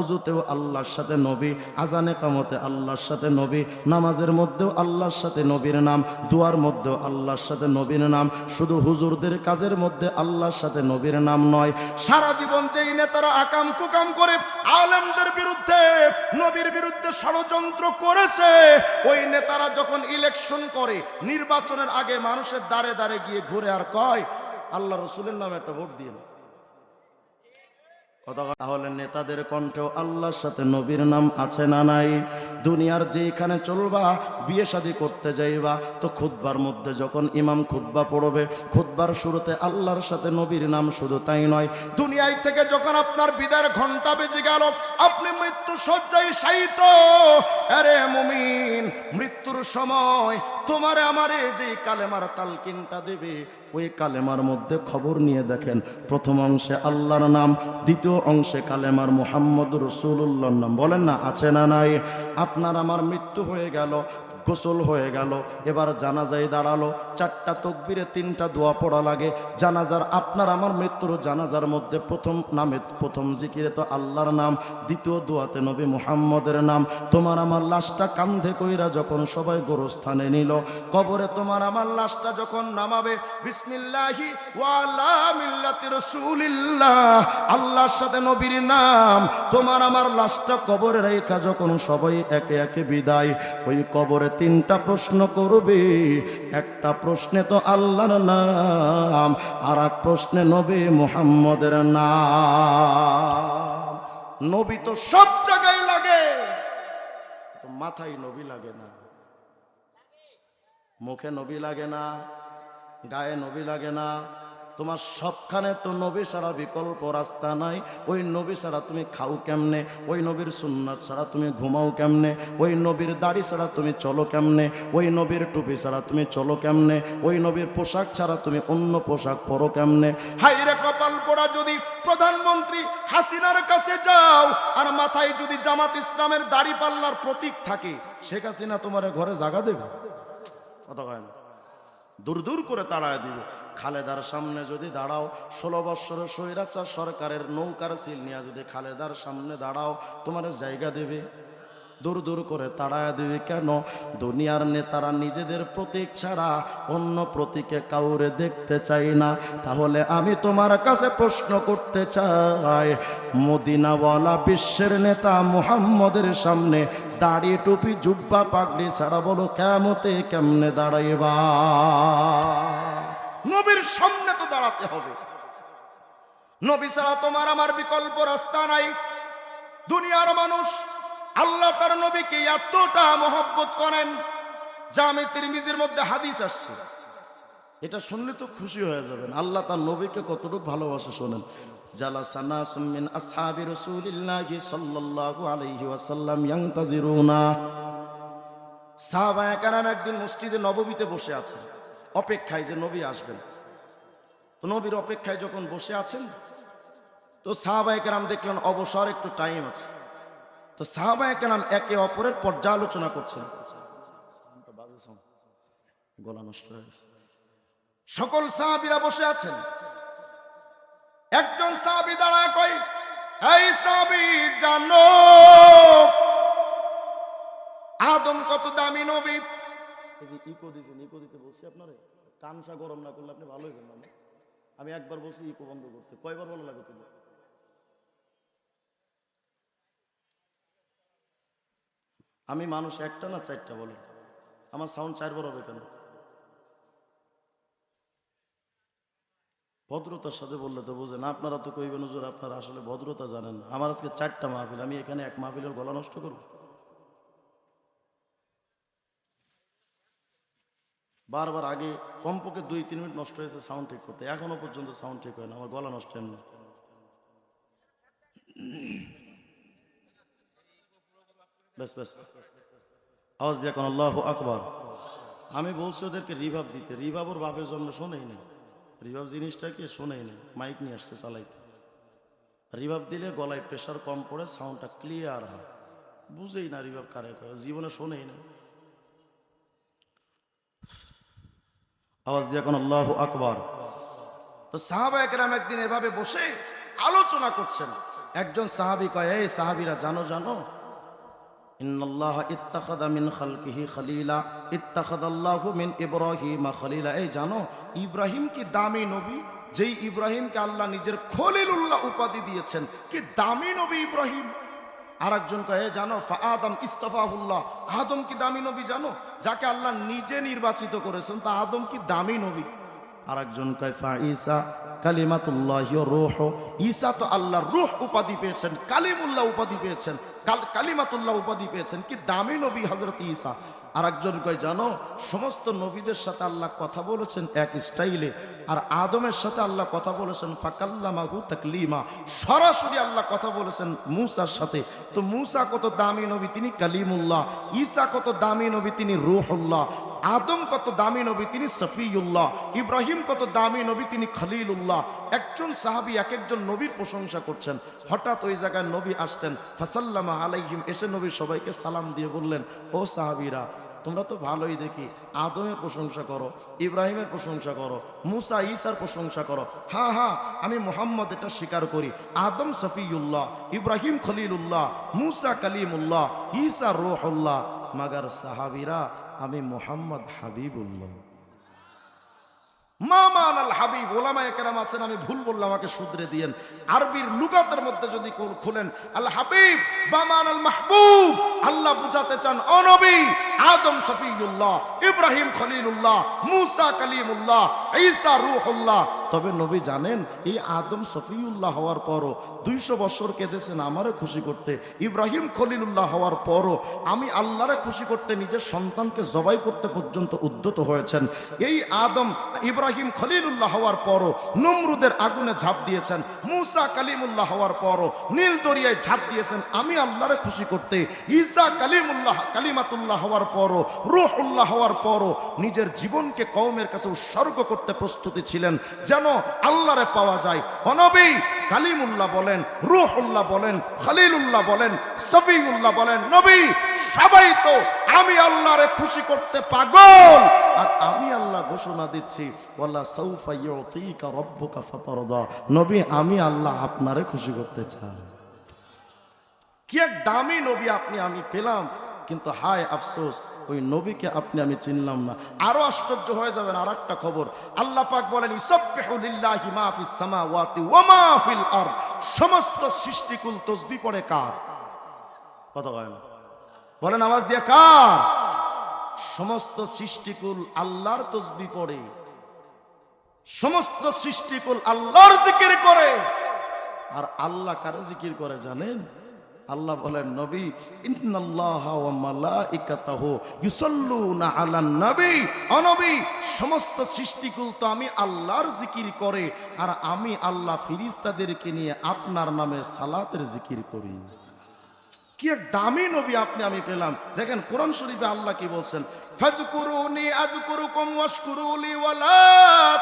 অজুতেও আল্লাহর সাথে নবী, আজানে কামতে আল্লাহর সাথে নবী, নামাজের মধ্যেও আল্লাহর সাথে নবীর নাম, দুয়ার মধ্যেও আল্লাহর সাথে নবীর নাম। শুধু হুজুরদের কাজের মধ্যে আল্লাহর সাথে নবীর নাম নয়, সারা জীবন যেই নেতারা আকাম কুকাম করে আলেমদের বিরুদ্ধে, নবীর বিরুদ্ধে ষড়যন্ত্র করেছে, ওই নেতারা যখন ইলেকশন করে, নির্বাচনের আগে মানুষের দ্বারে দ্বারে গিয়ে ঘুরে আর কয় আল্লাহ রসুলের নামে একটা ভোট দিয়ে। তাহলে নেতাদের কণ্ঠেও আল্লাহর সাথে নবীর নাম আছে না নাই? দুনিয়ার যেখানে চলবা, বিয়ে শাদী করতে যাইবা, তো খুতবার মধ্যে যখন ইমাম খুতবা পড়বে, খুতবার শুরুতে আল্লাহর সাথে নবীর নাম, শুধু তাই নয়, দুনিয়ায় থেকে যখন আপনার বিদায়ের ঘন্টা বেজে গেল, আপনি মৃত্যু শয্যায় শায়িত, আরে মুমিন, মৃত্যুর সময় তোমারে আমারে যে কালেমার তালকিনটা দেবে, ওই কালেমার মধ্যে খবর নিয়ে দেখেন, প্রথম অংশে আল্লাহর নাম, দ্বিতীয় অংশে কালেমার মুহাম্মদুর রাসূলুল্লাহর নাম। বলেন না আছে না নাই? আপনার আমার মৃত্যু হয়ে গেল, গোসল হয়ে গেল, এবার জানাজায় দাঁড়ালো, 4টা তাকবীরে 3টা দোয়া পড়া লাগে। জানাজার, আপনার আমার মৃত্যুর জানাজার মধ্যে প্রথম নামে, প্রথম জিকিরে তো আল্লাহর নাম, দ্বিতীয় দোয়াতে নবী মুহাম্মদের নাম। তোমার আমার লাশটা কান্ধে কইরা যখন সবাই গোরস্থানে নিল, কবরে তোমার আমার লাশটা যখন নামাবে, বিসমিল্লাহি ওয়া আলা মিল্লাতি রাসূলিল্লাহ, আল্লাহর সাথে নবীর নাম, তোমার আমার লাশটা কবরে রেখা যখন সবাই একে একে বিদায়, ওই কবরে 3টা প্রশ্ন করবে। একটা প্রশ্নে তো আল্লাহর নাম, আর এক প্রশ্নে নবী মুহাম্মদের নাম। নবী তো সব জায়গায় লাগে, তো মাথায় নবী লাগে না, মুখে নবী লাগে না, গায়ে নবী লাগে না, তোমার সবখানে তো নবী ছাড়া বিকল্প রাস্তা নাই। ওই নবী ছাড়া তুমি খাও কেমনে? ওই নবীর সুন্নাত ছাড়া তুমি ঘুমাও কেমনে? ওই নবীর দাড়ি ছাড়া তুমি চলো কেমনে? ওই নবীর টুপি ছাড়া তুমি চলো কেমনে? ওই নবীর পোশাক ছাড়া তুমি অন্য পোশাক পরো কেমনে? হাইরে কপাল পোড়া, যদি প্রধানমন্ত্রী হাসিনার কাছে যাও আর মাথায় যদি জামাত ইসলামের দাড়ি পাল্লার প্রতীক থাকে, শেখ হাসিনা তোমার ঘরে জায়গা দেবে? কথা কয় না, দূর দূর করে তাড়ায় দিবে। খালেদার সামনে যদি দাঁড়াও, 16 বৎসরের স্বৈরাচার সরকারের নৌকার সিল নিয়ে যদি খালেদার সামনে দাঁড়াও, তোমার জায়গা দেবে? দূর দূর করে তাড়ায় দিবে। কেন? দুনিয়ার নেতারা নিজেদের প্রতীক ছাড়া অন্য প্রতীকে কাউরে দেখতে চাই না। তাহলে আমি তোমার কাছে প্রশ্ন করতে চাই, মদিনাওয়ালা বিশ্বের নেতা মুহাম্মদের সামনে দাড়ি টুপি জুব্বা পাগড়ি ছাড়া বলো কিয়ামতে কেমনে দাঁড়াইবা? নবীর সামনে তো দাঁড়াতে হবে, নবী ছাড়া তোমার আমার বিকল্প রাস্তা নাই। দুনিয়ার মানুষ আল্লাহ তার নবীকে এতটা মহব্বত করেন, জামে তিরমিজির মধ্যে হাদিস আসছে, এটা শুনলে তো খুশি হয়ে যাবেন। আল্লাহ তার নবীকে কতটুকু ভালোবাসে শোনেন। জালাসানা সুমিন আসহাবি রাসূলিল্লাহি সাল্লাল্লাহু আলাইহি ওয়াসাল্লাম ইয়ানতাজিরুনা, সাহাবায়ে কেরাম একদিন মসজিদে নববীতে বসে আছেন, অপেক্ষায় যে নবী আসবেন। তো নবীর অপেক্ষায় যখন বসে আছেন, তো সাহাবায়ে কেরাম দেখলেন অবসর একটু টাইম আছে, তো সাহাবায়ে কেরাম একে অপরের পর্যালোচনা করছেন। গলা নষ্ট হয়ে গেছে। সকল সাহাবীরা বসে আছেন, একজন সাহাবী দাঁড়ায় কয়, এই সাহাবী জানো আদম কত দামি নবী? এই যে ইকো দিছেন, ইকো দিতে বলছি আপনারে, কানসা গরম না করলে আপনি ভালোই করবেন না। আমি একবার বলছি ইকো বন্ধ করতে, কয়বার বলা লাগে তুমি? আমি মানুষ একটা না 4টা বলে, আমার সাউন্ড 4বার হবে কেন? ভদ্রতার সাথে বললে তো বুঝেন, আপনারা তো কইবেন হুজুর আপনারা আসলে ভদ্রতা জানেন না। আমার আজকে 4টা মাহফিল, আমি এখানে এক মাহফিলের গলা নষ্ট করব? বারবার আগে কমপক্ষে 2-3 মিনিট নষ্ট হয়েছে সাউন্ড ঠিক করতে, এখনো পর্যন্ত সাউন্ড ঠিক হয় না, আমার গলা নষ্ট হয় না। ব্যাস ব্যাস, আওয়াজ দিয়ে এখন আল্লাহু আকবার। আমি বলছি ওদেরকে রিভাব দিতে, রিভাব ওর বাপের জন্য শোনেই না। রিভাব জিনিসটা কি শোনেই না, মাইক নিয়ে আসছে চালাইতে। রিভাব দিলে গলায় প্রেশার কম পড়ে, সাউন্ডটা ক্লিয়ার হয়। বুঝেই না রিভাব কারে কয়, জীবনে শোনেই না। আওয়াজ দিয়ে এখন আল্লাহু আকবার। তো সাহাবায়ে কেরাম একদিন এভাবে বসে আলোচনা করছেন। একজন সাহাবী কয়, এই সাহাবীরা জানো জানো, ইন্নাল্লাহা ইত্তাখাযা মিন খালকিহি খলিলা ইত্তাখাযাল্লাহু মিন ইব্রাহিমা খলিলা। এই জানো ইব্রাহিম কি দামি নবী, যেই ইব্রাহিমকে আল্লাহ নিজের খলিলুল্লাহ উপাধি দিয়েছেন, কি দামি নবী ইব্রাহিম। আরেকজন কয়, জানো ফা আদম ইস্তাফাহুল্লাহ, আদম কি দামি নবী জানো, যাকে আল্লাহ নিজে নির্বাচিত করেছেন, তা আদম কি দামি নবী। আরেকজন কয় ফা ঈসা কালিমাতুল্লাহি ওয়া রূহ, ঈসা তো আল্লাহর রূহ উপাধি পেয়েছেন, কালিমুল্লাহ উপাধি পেয়েছেন, কালিমাতুল্লাহ উপাধি পেয়েছেন, কি দামি নবী হযরত ঈসা। আরেকজন কয়, জানো সমস্ত নবীদের সাথে আল্লাহ কথা বলেছেন এক স্টাইলে, আর আদমের সাথে আল্লাহ কথা বলেছেন ফাকাল্লামাহু তাকলিমা, সরাসরি আল্লাহ কথা বলেছেন মূসার সাথে। তো মূসা কত দামি নবী, তিনি কালিমুল্লাহ। ঈসা কত দামি নবী, তিনি রূহুল্লাহ। আদম কত দামি নবী, তিনি সফিউল্লাহ। ইব্রাহিম কত দামি নবী, তিনি খলিলুল্লাহ। একজন সাহাবী এক একজন নবীর প্রশংসা করছেন। হঠাৎ ওই জায়গায় নবী আসতেন, ফাসাল্লামা আলাইহিম, এসে নবী সবাইকে সালাম দিয়ে বললেন, ও সাহাবীরা তোমরা তো ভালোই দেখি আদমের প্রশংসা করো, ইব্রাহিমের প্রশংসা করো, মূসা ঈসার প্রশংসা করো। হ্যাঁ হ্যাঁ, আমি মুহাম্মদ এটা স্বীকার করি, আদম সফিউল্লাহ, ইব্রাহিম খলিলুল্লাহ, মূসা কালিমুল্লাহ, ঈসা রূহুল্লাহ। মাগার সাহাবীরা আমি মুহাম্মদ হাবিবুল্লাহ। মামান আল হাবিব, ওলামায়ে কেরাম আছেন, আমি ভুল বললাম আমাকে শুধরে দিয়েন। আরবির লুগাতের মধ্যে যদি খুলেন আল হাবিব বামান আল মাহবুব, আল্লাহ বুঝাতে চান ও নবী আদম সফিউল্লাহ, ইব্রাহিম খলিলুল্লাহ, মূসা কালিমুল্লাহ, ঈসা রূহুল্লাহ। তবে নবী জানেন এই আদম সফিউল্লাহ হওয়ার পরও 200 বছর কেঁদেছেন আমারে খুশি করতে, ইব্রাহিম খলিলুল্লাহ হওয়ার পরও আমি আল্লাহরে খুশি করতে নিজের সন্তানকে জবাই করতে পর্যন্ত উদ্যত হয়েছেন। এই আদম ইব্রাহিম খলিলুল্লাহ হওয়ার পরও নমরুদের আগুনে ঝাঁপ দিয়েছেন, মূসা কালিমুল্লাহ হওয়ার পরও নীল দরিয়ায় ঝাঁপ দিয়েছেন আমি আল্লাহরে খুশি করতে। ঈসা কালিমুল্লাহ কালিমাতুল্লাহ হওয়ার পরও, রূহুল্লাহ হওয়ার পরও নিজের জীবনকে কওমের কাছে উৎসর্গ করতে প্রস্তুতি ছিলেন যেন আল্লাহরে পাওয়া যায়। ও নবী কালিমুল্লাহ বলেন, রূহুল্লাহ বলেন, খলিলুল্লাহ বলেন, সফিউল্লাহ বলেন, নবী সবাই তো আমি আল্লাহরে খুশি করতে পাগল। আর আমি আল্লাহ ঘোষণা দিচ্ছি ওয়ালা সাউফা ইউতিকা রাব্বুকা ফাতারদা, নবী আমি আল্লাহ আপনারে খুশি করতে চাই। কি এক দামি নবী আপনি আমি পেলাম, কিন্তু হায় আফসোস ওই নবীকে আপনি আমি চিনলাম না। আরো আশ্চর্য হয়ে যাবেন আর একটা খবর, আল্লাহ পাক বলেন ইউসাব্বিহু লিল্লাহি মা ফিস সামাওয়াতি ওয়া মা ফিল আরদ, সমস্ত সৃষ্টিকুল তাসবিহ পড়ে কার? কথা বলেন, বলেন আওয়াজ দিয়ে কার? সমস্ত সৃষ্টিকুল আল্লাহর তাসবিহ পড়ে, সমস্ত সৃষ্টিকুল আল্লাহর জিকির করে। আর আল্লাহ কার জিকির করে জানেন? আল্লাহ বলেন নবী ইন্নাল্লাহা ওয়া মালাইকাতাহু ইউসাল্লুনা আলান নবী, ও নবী সমস্ত সৃষ্টিকুল তো আমি আল্লাহর জিকির করে, আর আমি আল্লাহ ফেরেশতাদেরকে নিয়ে আপনার নামে সালাতের জিকির করি। কি এক দামি নবী আপনি আমি পেলাম। দেখেন কোরআন শরীফে আল্লাহ কি বলছেন, ফাযকুরুনি আযকুরুকুম ওয়াশকুরুলি ওয়ালা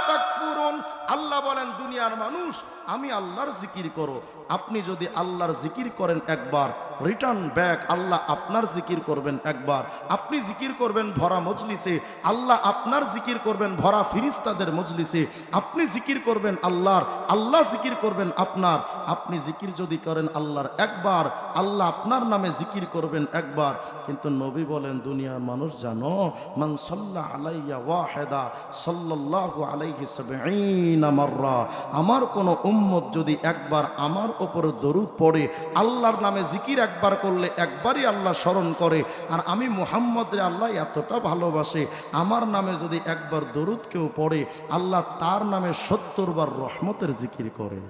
তাকফুরুন। আল্লাহ বলেন দুনিয়ার মানুষ আমি আল্লাহর জিকির করো, আপনি যদি আল্লাহর জিকির করেন একবার, রিটার্ন ব্যাক আল্লাহ আপনার জিকির করবেন একবার। আপনি জিকির করবেন ভরা মজলিসে, আল্লাহ আপনার জিকির করবেন ভরা ফেরেশতাদের মজলিসে। আপনি জিকির করবেন আল্লাহর, আল্লাহ জিকির করবেন আপনার। আপনি জিকির যদি করেন আল্লাহর একবার, আল্লাহ আপনার নামে জিকির করবেন একবার। কিন্তু নবী বলেন দুনিয়ার মানুষ জানো, মান সাল্লা আলাইয়া ওয়াহিদা সাল্লাল্লাহু আলাইহি 70 মাররা, আমার কোন উম্মত যদি একবার আমার ওপরে দরুদ পড়ে, আল্লাহর নামে জিকির একবার করলে একবারই আল্লাহ স্মরণ করে, আর আমি মুহাম্মদরে আল্লাহ এতটা ভালোবাসে, আমার নামে যদি একবার দরুদ কেউ পড়ে, আল্লাহ তার নামে 70 বার রহমতের জিকির করে।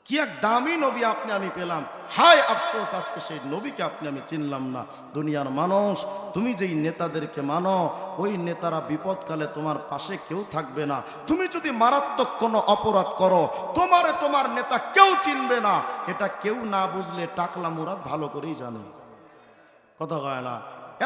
কি এক দামি নবী আপনি আমি পেলাম। হায় আফসোস, আজকে সেই নবীকে আপনি আমি চিনলাম না। দুনিয়ার মানুষ, তুমি যেই নেতাদেরকে মানো, ওই নেতারা বিপদকালে তোমার পাশে কেউ থাকবে না। তুমি যদি মারাত্মক কোনো অপরাধ করো, তোমার নেতা কেউ চিনবে না। এটা কেউ না বুঝলে টাকলা মুরাদ ভালো করেই জানে। কথা কয় না?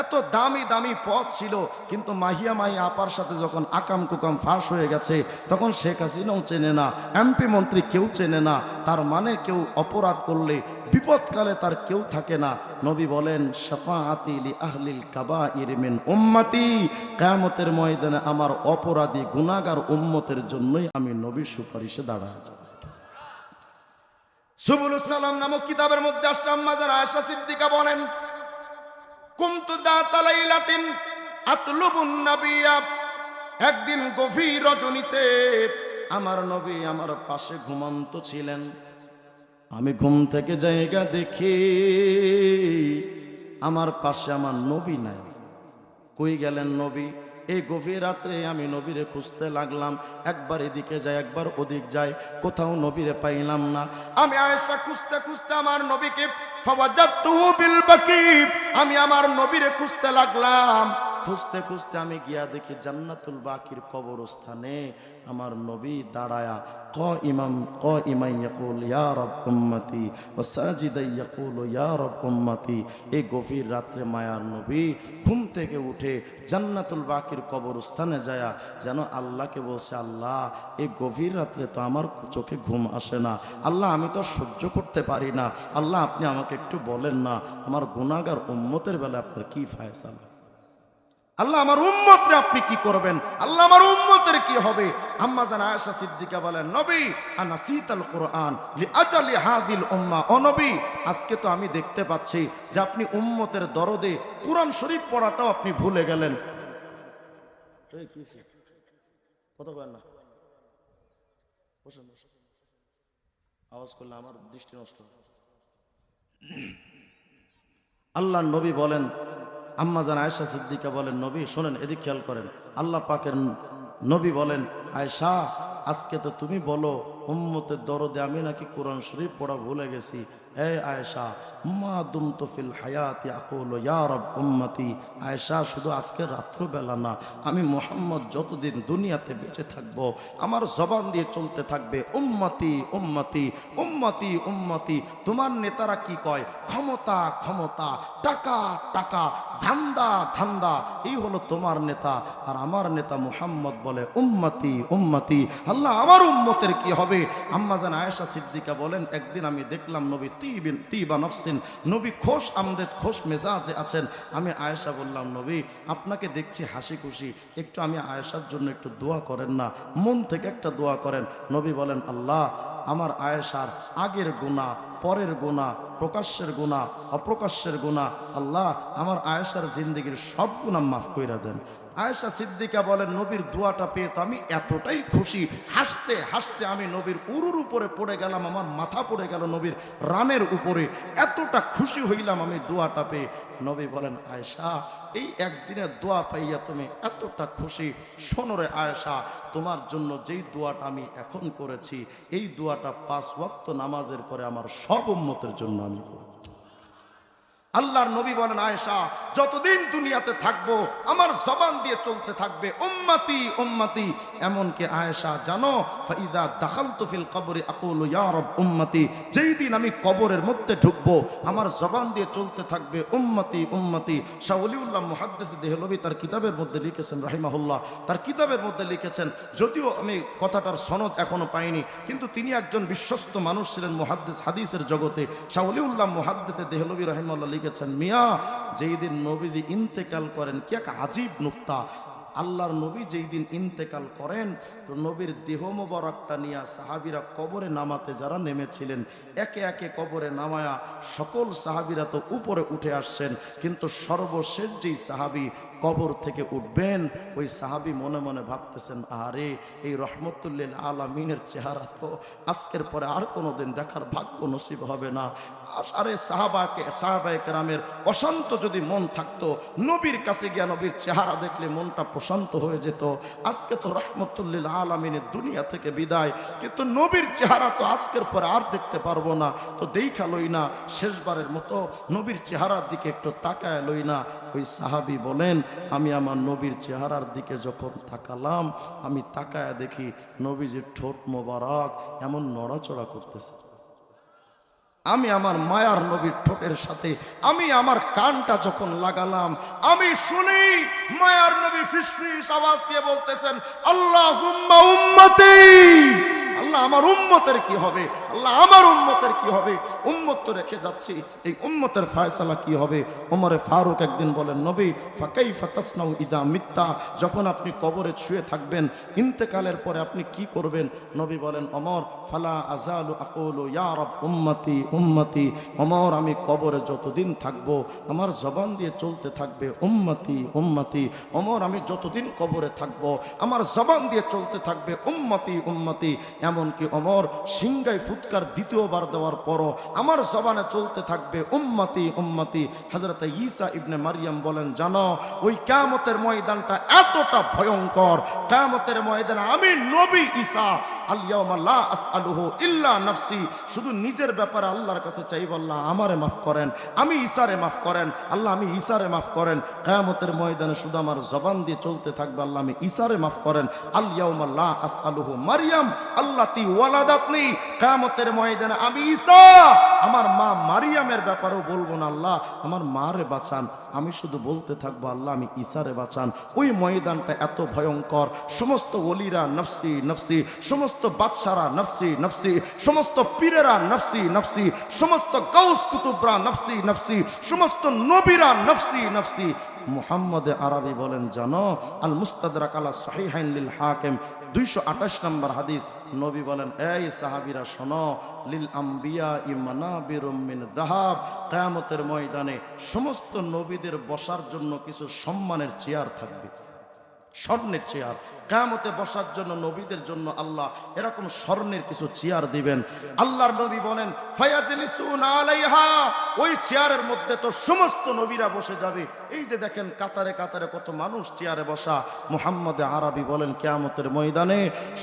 এত দামি দামি পদ ছিল, কিন্তু মাহিয়া আপার সাথে যখন আকাম কুকাম ফাঁস হয়ে গেছে, তখন শেখ হাসিনাও চেনে না, এমপি মন্ত্রী কেউ চেনে না। তার মানে কেউ অপরাধ করলে বিপদকালে তার কেউ থাকে না। নবী বলেন, শাফাআতি লি আহলিল কাবাইর মিন উম্মতি, কিয়ামতের ময়দানে আমার অপরাধী গুনাহগার উম্মতের জন্যই আমি নবীর সুপারিশে দাঁড়ায় যাব। সুবুলুস সালাম নামক কিতাবের মধ্যে আসছে, আম্মা জান আয়েশা সিদ্দিকা বলেন, কুনতু দাতা লাইলাতিন আতলুবুন নাবিয়্যা, একদিন গভীর রজনীতে আমার নবী আমার পাশে ঘুমন্ত ছিলেন। আমি ঘুম থেকে জায়গা দেখি আমার পাশে আমার নবী নাই। কই গেলেন নবী? এই গভীর রাত্রে আমি নবীরে খুঁজতে লাগলাম, একবার এদিকে যাই একবার ওদিক যাই, কোথাও নবীরে পাইলাম না। আমি আয়েশা খুঁজতে খুঁজতে আমার নবীকে ফাওয়াজাতুহু বিল বাকি, আমি আমার নবীরে খুঁজতে লাগলাম। খুঁজতে খুঁজতে আমি গিয়া দেখি জান্নাতুল বাকির কবরস্থানে আমার নবী দাঁড়ায়া কাইমান ইয়াকুল ইয়া রাব উম্মতি ওয়া সাজিদান ইয়াকুল ইয়া রাব উম্মতি। এই গভীর রাত্রে মায়ার নবী ঘুম থেকে উঠে জান্নাতুল বাকির কবরস্থানে যায়া যেন আল্লাহকে বলছে, আল্লাহ এই গভীর রাত্রে তো আমার চোখে ঘুম আসে না, আল্লাহ আমি তো সহ্য করতে পারি না, আল্লাহ আপনি আমাকে একটু বলেন না আমার গুনাহগার উম্মতের বেলা আপনার কি ফায়সালা, আল্লাহ আমার উম্মতরে আপনি কি করবেন, আল্লাহ আমার উম্মতের কি হবে। আম্মা জান আয়েশা সিদ্দিকা বলেন, নবী আনা সিতাল কুরআন লিআজালি হাদিল উম্মাহ, ও নবী আজকে তো আমি দেখতে পাচ্ছি যে আপনি উম্মতের দরদে কুরআন শরীফ পড়াটাও আপনি ভুলে গেলেন। এই কি কথা বলেন না, বসেন বসেন, আওয়াজ করলে আমার দৃষ্টি নষ্ট। আল্লাহর নবী বলেন, আম্মা জান আয়েশা সিদ্দিকা বলেন, নবী শোনেন, এদিক খেয়াল করেন। আল্লাহ পাকের নবী বলেন, আয়েশা আজকে তো তুমি বলো উম্মতের দরদে আমি নাকি কোরআন শরীফ পড়া ভুলে গেছি। এই আয়েশা, মা দুমতু ফিল হায়াতি আকুলু ইয়া রাব উম্মতি। আয়েশা শুধু আজকে রাত্রবেলা না, আমি মুহাম্মদ যতদিন দুনিয়াতে বেঁচে থাকব আমার জবান দিয়ে চলতে থাকবে উম্মতি উম্মতি উম্মতি উম্মতি। তোমার নেতারা কি কয়? ক্ষমতা ক্ষমতা, টাকা টাকা, ধান্দা ধান্দা, এই হলো তোমার নেতা। আর আমার নেতা মুহাম্মদ বলে উম্মতি উম্মতি। আল্লাহ আমার উম্মতের কি হবে? আম্মা জান আয়েশা সিদ্দিকা বলেন, একদিন আমি দেখলাম নবী তিবা নফসিন, নবী খোশ আমদেদ খোশ মেজাজে আছেন। আমি আয়েশা বললাম, নবী আপনাকে দেখছি হাসি খুশি, একটু আমি আয়েশার জন্য একটু দোয়া করেন না, মন থেকে একটা দোয়া করেন। নবী বলেন, আল্লাহ আমার আয়েশার আগের গুনাহ, পরের গুনাহ, প্রকাশ্যের গুনাহ, অপ্রকাশ্যের গুনাহ, আল্লাহ আমার আয়েশার জিন্দেগির সব গুনাহ মাফ কইরা দেন। আয়েশা সিদ্দিকা বলেন, নবীর দোয়াটা পেয়ে তো আমি এতটাই খুশি, হাসতে হাসতে আমি নবীর উরুর উপরে পড়ে গেলাম, আমার মাথা পড়ে গেল নবীর রানের উপরে, এতটা খুশি হইলাম আমি দোয়াটা পেয়ে। নবী বলেন, আয়েশা এই একদিনের দোয়া পাইয়া তুমি এতটা খুশি, শোনো রে আয়েশা, তোমার জন্য যেই দোয়াটা আমি এখন করেছি, এই দোয়াটা 5 ওয়াক্ত নামাজের পরে আমার সব উম্মতের জন্য আমি করি। আল্লাহর নবী বলেন, আয়েশা যতদিন দুনিয়াতে থাকবো আমার জবান দিয়ে চলতে থাকবে উম্মতি উম্মতি। এমনকি আয়েশা জানো, ফাইদা দাখালতু ফিল কবরি আকুলু ইয়া রাব উম্মতি, যেই দিন আমি কবরের মধ্যে ঢুকবো আমার জবান দিয়ে চলতে থাকবে উম্মতি উম্মতি। শাহ ওলিউল্লাহ মুহাদ্দিস দেহলভী তার কিতাবের মধ্যে লিখেছেন রাহিমাহুল্লাহ, তার কিতাবের মধ্যে লিখেছেন, যদিও আমি কথাটার সনদ এখনো পাইনি, কিন্তু তিনি একজন বিশ্বস্ত মানুষ ছিলেন মুহাদ্দিস হাদিসের জগতে। শাহ ওলিউল্লাহ মুহাদ্দিস দেহলভী রাহিমাহুল্লাহ লিখেছেন, মিয়া যেই দিন নবীজি ইন্তেকাল করেন, কি এক আজীব নুক্তা, আল্লাহর নবী যেই দিন ইন্তেকাল করেন, তো নবীর দেহ মোবারকটা নিয়ে সাহাবীরা কবরে নামাতে যারা নেমেছিলেন, একে একে কবরে নামায়া সকল সাহাবীরা তো উপরে উঠে আসছেন, কিন্তু সর্বশেষ যেই সাহাবী কবর থেকে উঠবেন, ওই সাহাবী মনে মনে ভাবতেছেন, আরে এই রহমতুল্লিল আলামিনের চেহারা তো আজকের পরে আর কোনোদিন দেখার ভাগ্য নসিব হবে না। আরে সাহাবায়ে কেরামের অশান্ত যদি মন থাকতো, নবীর কাছে গিয়া নবীর চেহারা দেখলে মনটা প্রশান্ত হয়ে যেত। আজকে তো রহমতুল্লিল আলামিনের দুনিয়া থেকে বিদায়, কিন্তু নবীর চেহারা তো আজকের পরে আর দেখতে পারবো না, তো দেখা লই না, শেষবারের মতো নবীর চেহারার দিকে একটু তাকায় লই না। ওই সাহাবী বলেন, আমি আমার নবীর চেহারার দিকে যখন তাকালাম, আমি তাকায় দেখি নবীজির ঠোঁট মোবারক এমন নড়াচড়া করতেছে। আমি আমার মায়ার নবীর ঠোঁটের সাথে আমি আমার কানটা যখন লাগালাম, আমি শুনি মায়ার নবী ফিসফিস আওয়াজ দিয়ে বলতেছেন, আল্লাহুম্মা উম্মতি, আল্লাহ আমার উম্মতের কি হবে, আল্লাহ আমার উম্মতের কি হবে, উম্মত তো রেখে যাচ্ছি, এই উম্মতের ফয়সালা কি হবে। ওমরে ফারুক একদিন বলেন, নবী ফাকাইফা তাসনাউ ইদা মিত্তা, যখন আপনি কবরে শুয়ে থাকবেন, ইন্তেকালের পরে আপনি কি করবেন? নবী বলেন, ওমর ফালা আযালু আকুলু ইয়া রাব উম্মতি উম্মতি, ওমর আমি কবরে যতদিন থাকবো আমার জবান দিয়ে চলতে থাকবে উম্মতি উম্মতি। ওমর আমি যতদিন কবরে থাকবো আমার জবান দিয়ে চলতে থাকবে উম্মতি উম্মতি। এমনকি ওমর সিংগায় ফুৎকার দ্বিতীয়বার দেওয়ার পরও আমার জবানে চলতে থাকবে উম্মতি উম্মতি। হযরত ঈসা ইবনে মারইয়াম বলেন, জানো ওই কিয়ামতের ময়দানটা এতটা ভয়ঙ্কর, কিয়ামতের ময়দানে আমি নবী ঈসা আল ইয়াউমা লা আসআলুহু ইল্লা নাফসি, শুধু নিজের ব্যাপারে আল্লাহর কাছে চাইব, আল্লাহ আমারে মাফ করেন, আমি ঈসারে মাফ করেন, আল্লাহ আমি ঈসারে মাফ করেন। কিয়ামতের ময়দানে শুধু আমার জবান দিয়ে চলতে থাকবে, আল্লাহ আমি ঈসারে মাফ করেন। আল ইয়াউমা লা আসআলুহু মারইয়াম আল্লাতী ওয়ালাদাতনি, কিয়ামতের ময়দানে আমি ঈসা আমার মা মারইয়ামের ব্যাপারেও বলবো না, আল্লাহ আমার মারে বাঁচান, আমি শুধু বলতে থাকবো, আল্লাহ আমি ঈসারে বাঁচান। ওই ময়দানটা এত ভয়ঙ্কর, সমস্ত ওলিরা নফসি নফসি, সমস্ত বাদশারা নফসি নফসি, সমস্ত পীরেরা নফসি নফসি, সমস্ত গাউস কুতুবরা নফসি নফসি, সমস্ত নবীরা নফসি নফসি। মুহাম্মদ আরবি বলেন, জানো আল মুস্তাদরাক আলা সহিহাইন লিল হাকিম 228 নম্বর হাদিস, নবী বলেন, এই সাহাবীরা শোনো, লিল আম্বিয়া ইমানাবিরুম মিন যাহাব, কিয়ামতের ময়দানে সমস্ত নবীদের বসার জন্য কিছু সম্মানের চেয়ার থাকবে, স্বর্ণের চেয়ার। কিয়ামতে বসার জন্য নবীদের জন্য আল্লাহ এরকম স্বর্ণের কিছু চেয়ার দিবেন। আল্লাহর নবী বলেন, ফায়াজলিসুনা আলাইহা, ওই চেয়ারের মধ্যে তো সমস্ত নবীরা বসে যাবে। এই যে দেখেন কাতারে কাতারে কত মানুষ চেয়ারে বসা। মুহাম্মদ আরবি বলেন, কিয়ামতের ময়দানে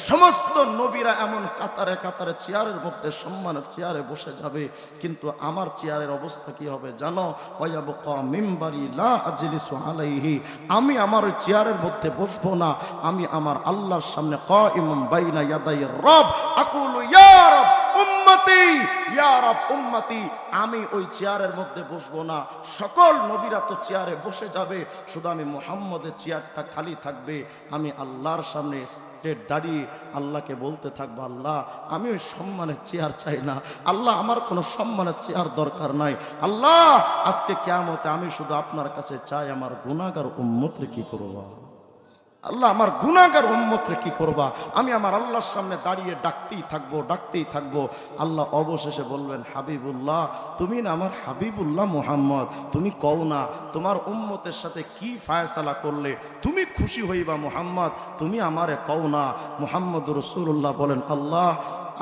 সমস্ত নবীরা এমন কাতারে কাতারে চেয়ারের মধ্যে সম্মানের চেয়ারে বসে যাবে, কিন্তু আমার চেয়ারের অবস্থা কি হবে জানো? ওয়ায়াবকা মিম্বারি লা আজলিসু আলাইহি, আমি আমার ওই চেয়ারের মধ্যে বসবো না, আমি আমার আল্লাহর সামনে কাইমুম বাইনা ইয়াদাই রব আকুলু ইয়া রব উম্মতি ইয়া রব উম্মতি, আমি ওই চেয়ারের মধ্যে বসবো না। সকল নবীরা তো চেয়ারে বসে যাবে, শুধু আমি মুহাম্মদের চেয়ারটা খালি থাকবে। আমি আল্লাহর সামনে দাঁড়িয়ে আল্লাহকে বলতে থাকবো, আল্লাহ আমি ওই সম্মানের চেয়ার চাই না, আল্লাহ আমার কোনো সম্মানের চেয়ার দরকার নাই, আল্লাহ আজকে কিয়ামতে আমি শুধু আপনার কাছে চাই, আমার গুনাহগার উম্মতরে কি করবা, আল্লাহ আমার গুনাহগার উম্মতরে কি করবা। আমি আমার আল্লাহর সামনে দাঁড়িয়ে ডাকতেই থাকবো ডাকতেই থাকবো। আল্লাহ অবশেষে বলবেন, হাবিবুল্লাহ, তুমি না আমার হাবিবুল্লাহ মুহাম্মদ, তুমি কও না তোমার উম্মতের সাথে কি ফায়সালা করলে তুমি খুশি হইবা মুহাম্মদ, তুমি আমারে কও না। মুহাম্মদ রাসূলুল্লাহ বলেন, আল্লাহ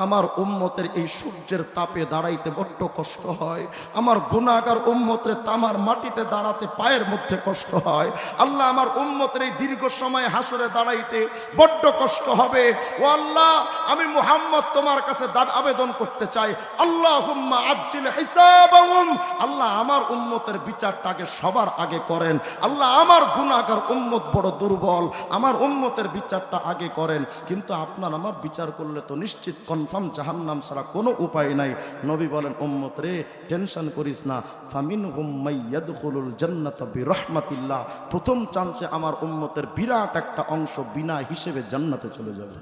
আমার উম্মতের এই সূর্যের তাপে দাঁড়াইতে বড্ড কষ্ট হয়, আমার গুনাহগার উম্মতের তামার মাটিতে দাঁড়াতে পায়ের মধ্যে কষ্ট হয়, আল্লাহ আমার উম্মতের এই দীর্ঘ সময় হাসরে দাঁড়াইতে বড্ড কষ্ট হবে। ও আল্লাহ, আমি মুহাম্মদ তোমার কাছে আবেদন করতে চাই, আল্লাহুম্মা আজ্জিল হিসাবাহুম, আল্লাহ আমার উম্মতের বিচারটাকে সবার আগে করেন, আল্লাহ আমার গুনাহগার উম্মত বড় দুর্বল, আমার উম্মতের বিচারটা আগে করেন। কিন্তু আপনার আমার বিচার করলে তো নিশ্চিত কনফার্ম জাহান্নাম ছাড়া কোনো উপায় নাই। নবী বলেন, উম্মত রে টেনশন করিস না, ফামিনহুম মাইয়াদখুলুল জান্নাতা বিরহমাতিল্লাহ, প্রথম চান্সে আমার উম্মতের বিরাট একটা অংশ বিনা হিসেবে জান্নাতে চলে যাবে।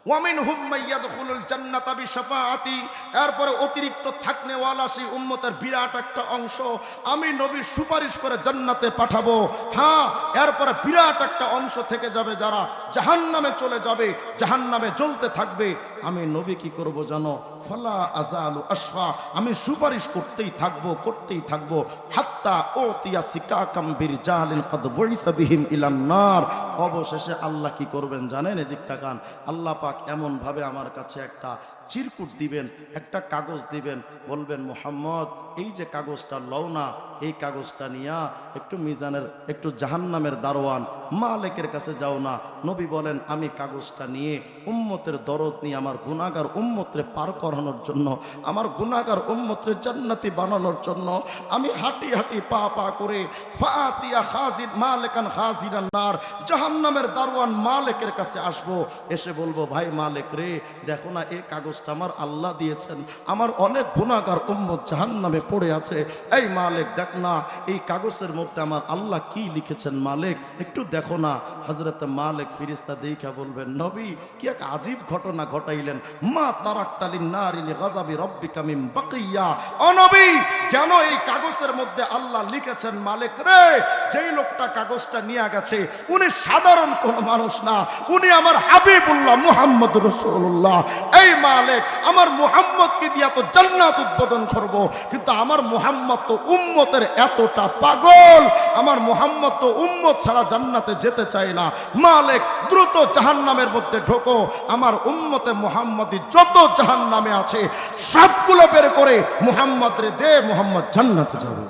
ওয়ামিনহুম মাইয়াদখুলুল জান্নাতা বিশাফাআতি, এরপরে অতিরিক্ত থাকনেওয়ালা সেই উম্মতের বিরাট একটা অংশ আমি নবী সুপারিশ করে জান্নাতে পাঠাবো। হ্যাঁ, এরপরে বিরাট একটা অংশ থেকে যাবে যারা জাহান্নামে চলে যাবে, জাহান্নামে জ্বলতে থাকবে। আমি নবী কি করব জানো? ফালা আযালু আশফা, আমি সুপারিশ করতেই থাকবো, করতেই থাকবো, হাত্তা ওতিয়া সিকাকাম বিরজালিন কদ বুইসা বিহিম ইলান নার। অবশেষে আল্লাহ কি করবেন জানেন? এদিক তাকান। আল্লাহ পাক এমন ভাবে আমার কাছে একটা চিরকুট দিবেন, একটা কাগজ দিবেন, বলবেন মুহাম্মদ এই যে কাগজটা লও না, এই কাগজটা নিয়া একটু মিজানের, একটু জাহান্নামের দারোয়ান মালিকের কাছে যাও না। নবী বলেন আমি কাগজটা নিয়ে উম্মতের দরদ নিয়ে আমার গুনাহগার উম্মতরে পার করানোর জন্য, আমার গুনাহগার উম্মতরে জান্নাতি বানানোর জন্য আমি হাঁটি হাঁটি পা পা করে ফাতিয়া খাজিন মালিকান খাজিরান নার, জাহান্নামের দারোয়ান মালিকের কাছে আসবো। এসে বলবো ভাই মালিক রে, দেখো না এই কাগজটা আমার আল্লাহ দিয়েছেন, আমার অনেক গুনাহগার উম্মত জাহান্নামে পড়ে আছে। এই মালিক দেখ না এই কাগজের মধ্যে আমার আল্লাহ কি লিখেছেন, মালিক একটু দেখো না। হযরত মালিক ফেরেশতা দেখা বলবেন নবী কি এক আজীব ঘটনা ঘটাইলেন। মা তারাকতালিন নারি লিগাযাবি রাব্বিকা মিন বাকিয়া, ও নবী যেন এই কাগজের মধ্যে আল্লাহ লিখেছেন মালিক রে, যেই লোকটা কাগজটা নিয়ে গেছে উনি সাধারণ কোন মানুষ না, উনি আমার হাবিবুল্লাহ মুহাম্মদ রাসূলুল্লাহ। এই মালিক আমার মুহাম্মদকে দিয়া তো জান্নাত উদ্বোধন করব, কিন্তু আমার মুহাম্মদ তো উম্মতের এতটা পাগল, আমার মুহাম্মদ তো উম্মত ছাড়া জান্নাতে যেতে চায় না। মালিক দ্রুত জাহান্নামের মধ্যে ঢোকো, আমার উম্মতে মুহাম্মদী যত জাহান্নামে আছে সবগুলো বের করে মুহাম্মদ রে দে, মুহাম্মদ জান্নাতে যাবে।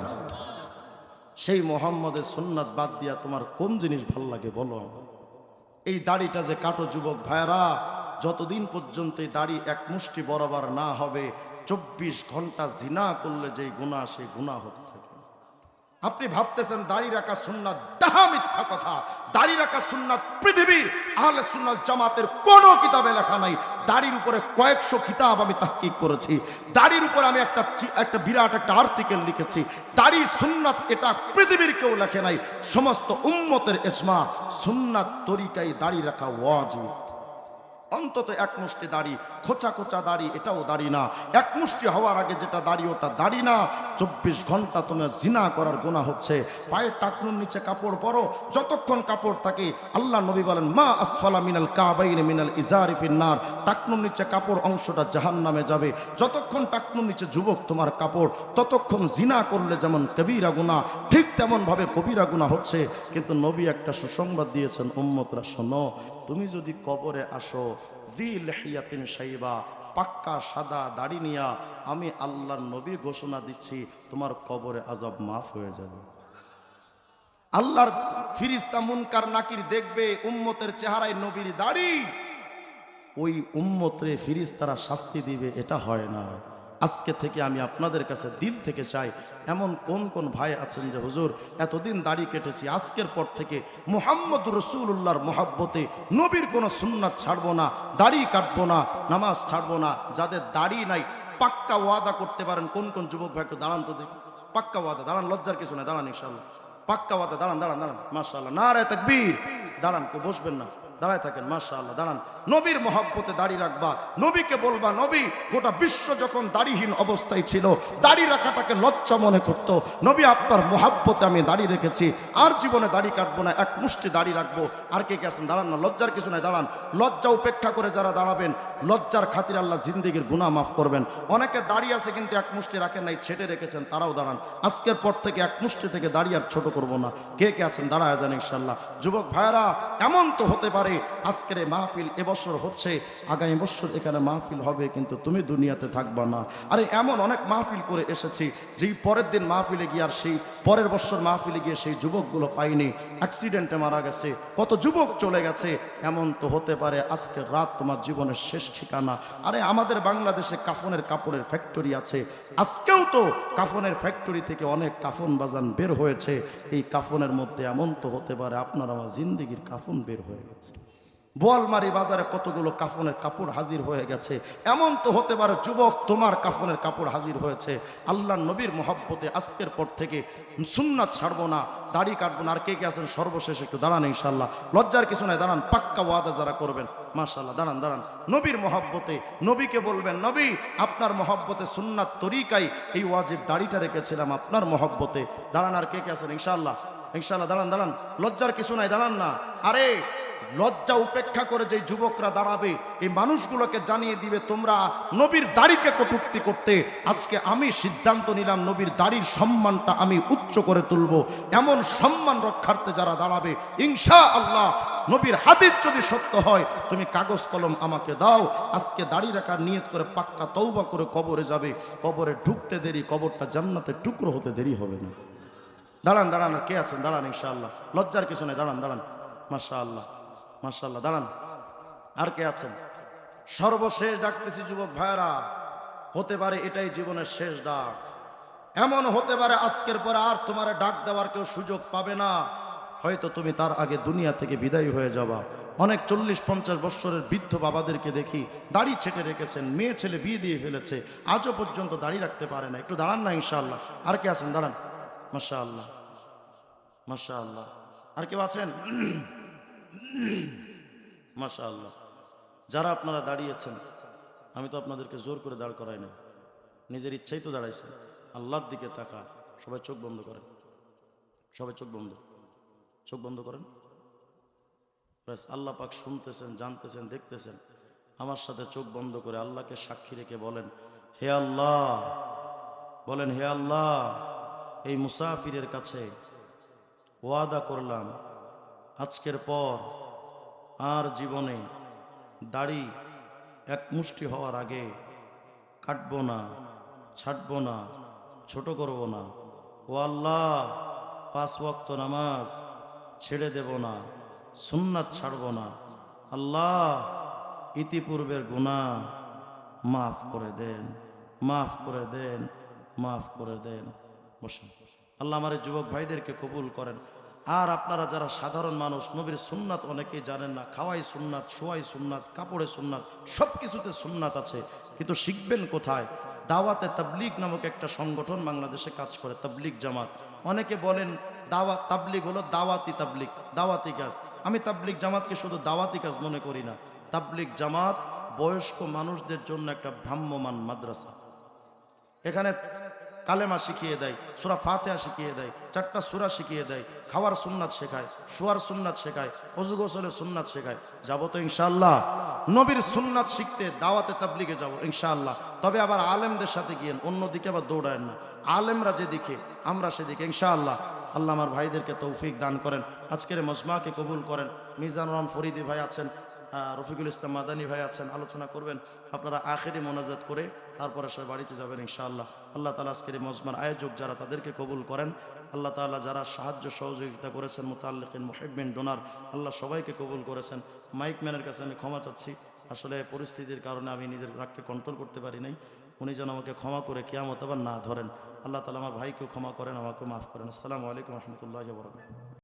সেই মুহাম্মদের সুন্নাত বাদ দিয়া তোমার কোন জিনিস ভাল লাগে বলো? এই দাড়িটা যে কাটো যুবক ভাইরা, যতদিন পর্যন্ত এই দাড়ি এক মুষ্টি বরাবর না হবে 24 ঘন্টা জিনা করলে যেই গুনাহ, সেই গুনাহ হতে থাকে। আপনি ভাবতেছেন দাড়ি রাখা সুন্নাত, ডাহা মিথ্যা কথা। দাড়ি রাখা সুন্নাত পৃথিবীর আহলে সুন্নাত জামাতের কোনো কিতাবে লেখা নাই। দাড়ির উপরে কয়েকশো কিতাব আমি তাহকিক করেছি, দাড়ির উপরে আমি একটা বিরাট একটা আর্টিকেল লিখেছি। দাড়ি সুন্নাত এটা পৃথিবীর কেউ লেখে নাই, সমস্ত উম্মতের ইজমা। সুন্নাত তরিকায় দাড়ি রাখা ওয়াজিব। অন্তত এক মুষ্টি দাড়ি, খোঁচা খোঁচা দাড়ি এটাও দাড়ি না। এক মুষ্টি হওয়ার আগে যেটা দাড়ি ওটা দাড়ি না। 24 ঘন্টা তোমার জিনা করার গুনাহ হচ্ছে। পায়ের টাকনুর নিচে কাপড় পরো, যতক্ষণ কাপড় থাকে আল্লাহ নবী বলেন মা আসফালা মিনাল কাবাইন মিনাল ইজারি ফিন্নার, টাকনুর নিচে কাপড় অংশটা জাহান্নামে যাবে। যতক্ষণ টাকনুর নিচে যুবক তোমার কাপড়, ততক্ষণ জিনা করলে যেমন কবিরা গুনাহ, ঠিক তেমন ভাবে কবিরা গুনাহ হচ্ছে। কিন্তু নবী একটা সুসংবাদ দিয়েছেন, উম্মতরা শোনো, তুমি যদি কবরে আসো যিল হিয়াতিন শাইবা, পাক্কা সাদা দাড়ি নিয়া, আমি আল্লাহর নবী ঘোষণা দিচ্ছি তোমার কবরে আযাব মাফ হয়ে যাবে। আল্লাহর ফেরেশতা মুনকার নাকির দেখবে উম্মতের চেহারায় নবীর দাড়ি, ওই উম্মতরে ফেরেশতারা শাস্তি দিবে। এটা হয় না। আজকে থেকে আমি আপনাদের কাছে দিল থেকে চাই, এমন কোন কোন ভাই আছেন যে হুজুর এতদিন দাড়ি কেটেছি, আজকের পর থেকে মুহাম্মদুর রাসূলুল্লাহর মহব্বতে নবীর কোনো সুন্নাত ছাড়বো না, দাড়ি কাটবো না, নামাজ ছাড়বো না। যাদের দাড়ি নাই পাক্কা ওয়াদা করতে পারেন। কোন কোন যুবক ভাই একটু দাঁড়ান তো দেখি। পাক্কা ওয়াদা, দাঁড়ান, লজ্জার কিছু নাই, দাঁড়ান ইনশাআল্লাহ। পাক্কা ওয়াদা, দাঁড়ান দাঁড়ান দাঁড়ান, মাশাআল্লাহ, নারায়ে তাকবীর। দাঁড়ান, কেউ বসবেন না, দাঁড়ায় থাকেন, মাশাআল্লাহ, দাঁড়ান। নবীর মহব্বতে দাড়ি রাখবা, নবীকে বলবা নবী, গোটা বিশ্ব যখন দাড়িহীন অবস্থায় ছিল, দাড়ি রাখাটাকে লজ্জা মনে করতো, নবী আপনার মহব্বতে আমি দাড়ি রেখেছি, আর জীবনে দাড়ি কাটবো না, এক মুষ্টি দাড়ি রাখবো। আর কে কে আছেন? দাঁড়ান না, লজ্জার কিছু নাই, দাঁড়ান। লজ্জা উপেক্ষা করে যারা দাঁড়াবেন, লজ্জার খাতির আল্লাহ জিন্দেগির গুনাহ মাফ করবেন। অনেকে দাড়ি আছে কিন্তু এক মুষ্টি রাখেন নাই, ছেটে রেখেছেন, তারাও দাঁড়ান। আজকের পর থেকে এক মুষ্টি থেকে দাড়ি আর ছোট করবো না। কে কে আছেন? দাঁড়ায় যান ইনশাআল্লাহ। যুবক ভাইরা, এমন তো হতে পারে আজকের এই মাহফিল এবছর হচ্ছে, আগামী বছর এখানে মাহফিল হবে, কিন্তু তুমি দুনিয়াতে থাকবা না। আরে এমন অনেক মাহফিল করে এসেছি, যেই পরের দিন মাহফিলে গিয়ে আর সেই পরের বছর মাহফিলে গিয়ে সেই যুবকগুলো পাইনি, অ্যাক্সিডেন্টে মারা গেছে, কত যুবক চলে গেছে। এমন তো হতে পারে আজকের রাত তোমার জীবনের শেষ ঠিকানা। আরে আমাদের বাংলাদেশে কাফনের কাপড়ের ফ্যাক্টরি আছে, আজকেও তো কাফনের ফ্যাক্টরি থেকে অনেক কাফন বাজান বের হয়েছে। এই কাফনের মধ্যে এমন তো হতে পারে আপনার আমার জিন্দেগির কাফন বের হয়ে গেছে। বোয়ালমারি বাজারে কতগুলো কাফনের কাপড় হাজির হয়ে গেছে। এমন তো হতে পারে যুবক তোমার কাফনের কাপড় হাজির হয়েছে। আল্লাহ নবীর মহব্বতে আজকের পর থেকে সুন্নাত ছাড়বো না, দাড়ি কাটবো না। আর কে কে আছেন সর্বশেষ একটু দাঁড়ান ইনশাআল্লাহ, লজ্জার কিছু নাই, দাঁড়ান। পাক্কা ওয়াদা যারা করবেন মাশাআল্লাহ, দাঁড়ান দাঁড়ান। নবীর মহব্বতে নবীকে বলবেন, নবী আপনার মহব্বতে সুন্নাত তরিকাই এই ওয়াজিব দাড়িটা রেখেছিলাম আপনার মহব্বতে। দাঁড়ান, আর কে কে আছেন? ইনশাআল্লাহ, ইনশাআল্লাহ, দাঁড়ান দাঁড়ান, লজ্জার কিছু নাই, দাঁড়ান না। আরে লজ্জা উপেক্ষা করে যে যুবকরা দাঁড়াবে, এই মানুষগুলোকে জানিয়ে দিবে তোমরা নবীর দাড়িকে কটূক্তি করতে। আজকে আমি সিদ্ধান্ত নিলাম নবীর দাড়ির সম্মানটা আমি উচ্চ করে তুলব। এমন সম্মান রক্ষার্থে যারা দাঁড়াবে, ইনশাআল্লাহ নবীর হাদিস যদি সত্য হয়, তুমি কাগজ কলম আমাকে দাও, আজকে দাড়ি রাখার নিয়ত করে পাক্কা তওবা করে কবরে যাবে। কবরে ঢুকতে দেরি, কবরটা জান্নাতের টুকরো হতে দেরি হবে না। দাঁড়ান দাঁড়ান, কে আছেন? দাঁড়ান, ইনশাআল্লাহ, লজ্জার কিছু নেই, দাঁড়ান দাঁড়ান, মাশাআল্লাহ মাশাআল্লাহ, দাঁড়ান। আর কে আছেন? সর্বশেষ ডাকতেছি যুবক ভাইরা, হতে পারে এটাই জীবনের শেষ ডাক। এমন হতে পারে আজকের পরে আর তোমার ডাক দেওয়ার কেউ সুযোগ পাবে না। হয়তো তুমি তার আগে দুনিয়া থেকে বিদায় হয়ে যাবা। অনেক 40-50 বছরের বৃদ্ধ বাবাদেরকে দেখি দাড়ি ছেটে রেখেছেন, মেয়ে ছেলে বিয়ে দিয়ে ফেলেছে, আজও পর্যন্ত দাড়ি রাখতে পারে না। একটু দাঁড়ান না, ইনশাআল্লাহ। আর কে আছেন? দাঁড়ান, মাশাআল্লাহ মাশাআল্লাহ। আর কেউ আছেন? মাশাআল্লাহ। যারা আপনারা দাঁড়িয়েছেন, আমি তো আপনাদেরকে জোর করে দাঁড় করাই না, নিজের ইচ্ছাই তো দাঁড়াইছেন। আল্লাহর দিকে তাকা। সবাই চোখ বন্ধ করেন, সবাই চোখ বন্ধ, চোখ বন্ধ করেন। ব্যাস, আল্লাহ পাক শুনতেছেন, জানতেছেন, দেখতেছেন। আমার সাথে চোখ বন্ধ করে আল্লাহকে সাক্ষী রেখে বলেন, হে আল্লাহ, বলেন, হে আল্লাহ, এই মুসাফিরের কাছে ওয়াদা করলাম আজকের পর আর জীবনে দাড়ি এক মুষ্টি হওয়ার আগে কাটবো না, ছাড়বো না, ছোট করব না। ও আল্লাহ, 5 ওয়াক্ত নামাজ ছেড়ে দেব না, সুন্নাত ছাড়ব না। আল্লাহ, ইতিপূর্বের গুনাহ মাফ করে দেন, মাফ করে দেন, মাফ করে দেন। বসেন। আল্লাহ আমার এই যুবক ভাইদেরকে কবুল করেন। আর আপনারা যারা সাধারণ মানুষ, নবীর সুন্নাত অনেকেই জানেন না। খাওয়াই সুন্নাত, শোয়াই সুন্নাত, কাপড়ে সুন্নাত, সব কিছুতে সুন্নাত আছে, কিন্তু শিখবেন কোথায়? দাওয়াতে তাবলিগ নামক একটা সংগঠন বাংলাদেশে কাজ করে, তাবলিগ জামাত। অনেকে বলেন দাওয়াত তাবলিগ হলো দাওয়াতি তাবলিগ, দাওয়াতি কাজ। আমি তাবলিগ জামাতকে শুধু দাওয়াতি কাজ মনে করি না। তাবলিগ জামাত বয়স্ক মানুষদের জন্য একটা ভ্রাম্যমান মাদ্রাসা। এখানে কালেমা শিখিয়ে দেয়, সূরা ফাতিহা শিখিয়ে দেয়, 4টা সূরা শিখিয়ে দেয়, খাওয়ার সুন্নাত শেখায়, শোয়ার সুন্নাত শেখায়, ওযু গোসলের সুন্নাত শেখায়। যাবো তো ইনশাআল্লাহ? নবীর সুন্নাত শিখতে দাওয়াতে তাবলিগে যাব ইনশাআল্লাহ। তবে আবার আলেমদের সাথে গিয়েন, অন্যদিকে আবার দৌড়ায়েন না। আলেমরা যেদিকে আমরা সেদিকে ইনশাআল্লাহ। আল্লাহ আমার ভাইদেরকে তৌফিক দান করেন, আজকের মজমাকে কবুল করেন। মিজানুর রহমান ফরিদি ভাই আছেন, রফিকুল ইসলাম মাদানী ভাই আছেন, আলোচনা করবেন। আপনারা আখেরি মোনাজাত করে তারপরে সবাই বাড়িতে যাবেন ইনশাআল্লাহ। আল্লাহ তাআলা আজকের এই মজমার আয়োজক যারা, তাদেরকে কবুল করেন। আল্লাহ তাআলা যারা সাহায্য সহযোগিতা করেছেন, মুতাআল্লিকিন, মুহিব্বিন, ডোনার, আল্লাহ সবাইকে কবুল করেছেন। মাইক ম্যানের কাছে আমি ক্ষমা চাচ্ছি, আসলে পরিস্থিতির কারণে আমি নিজের রাগকে কন্ট্রোল করতে পারি নাই। উনি যেন আমাকে ক্ষমা করে কিয়ামত আবার না ধরেন। আল্লাহ তাআলা আমার ভাইকেও ক্ষমা করেন, আমাকে মাফ করেন। আসসালামু আলাইকুম ওয়া রাহমাতুল্লাহি ওয়া বারাকাতুহু।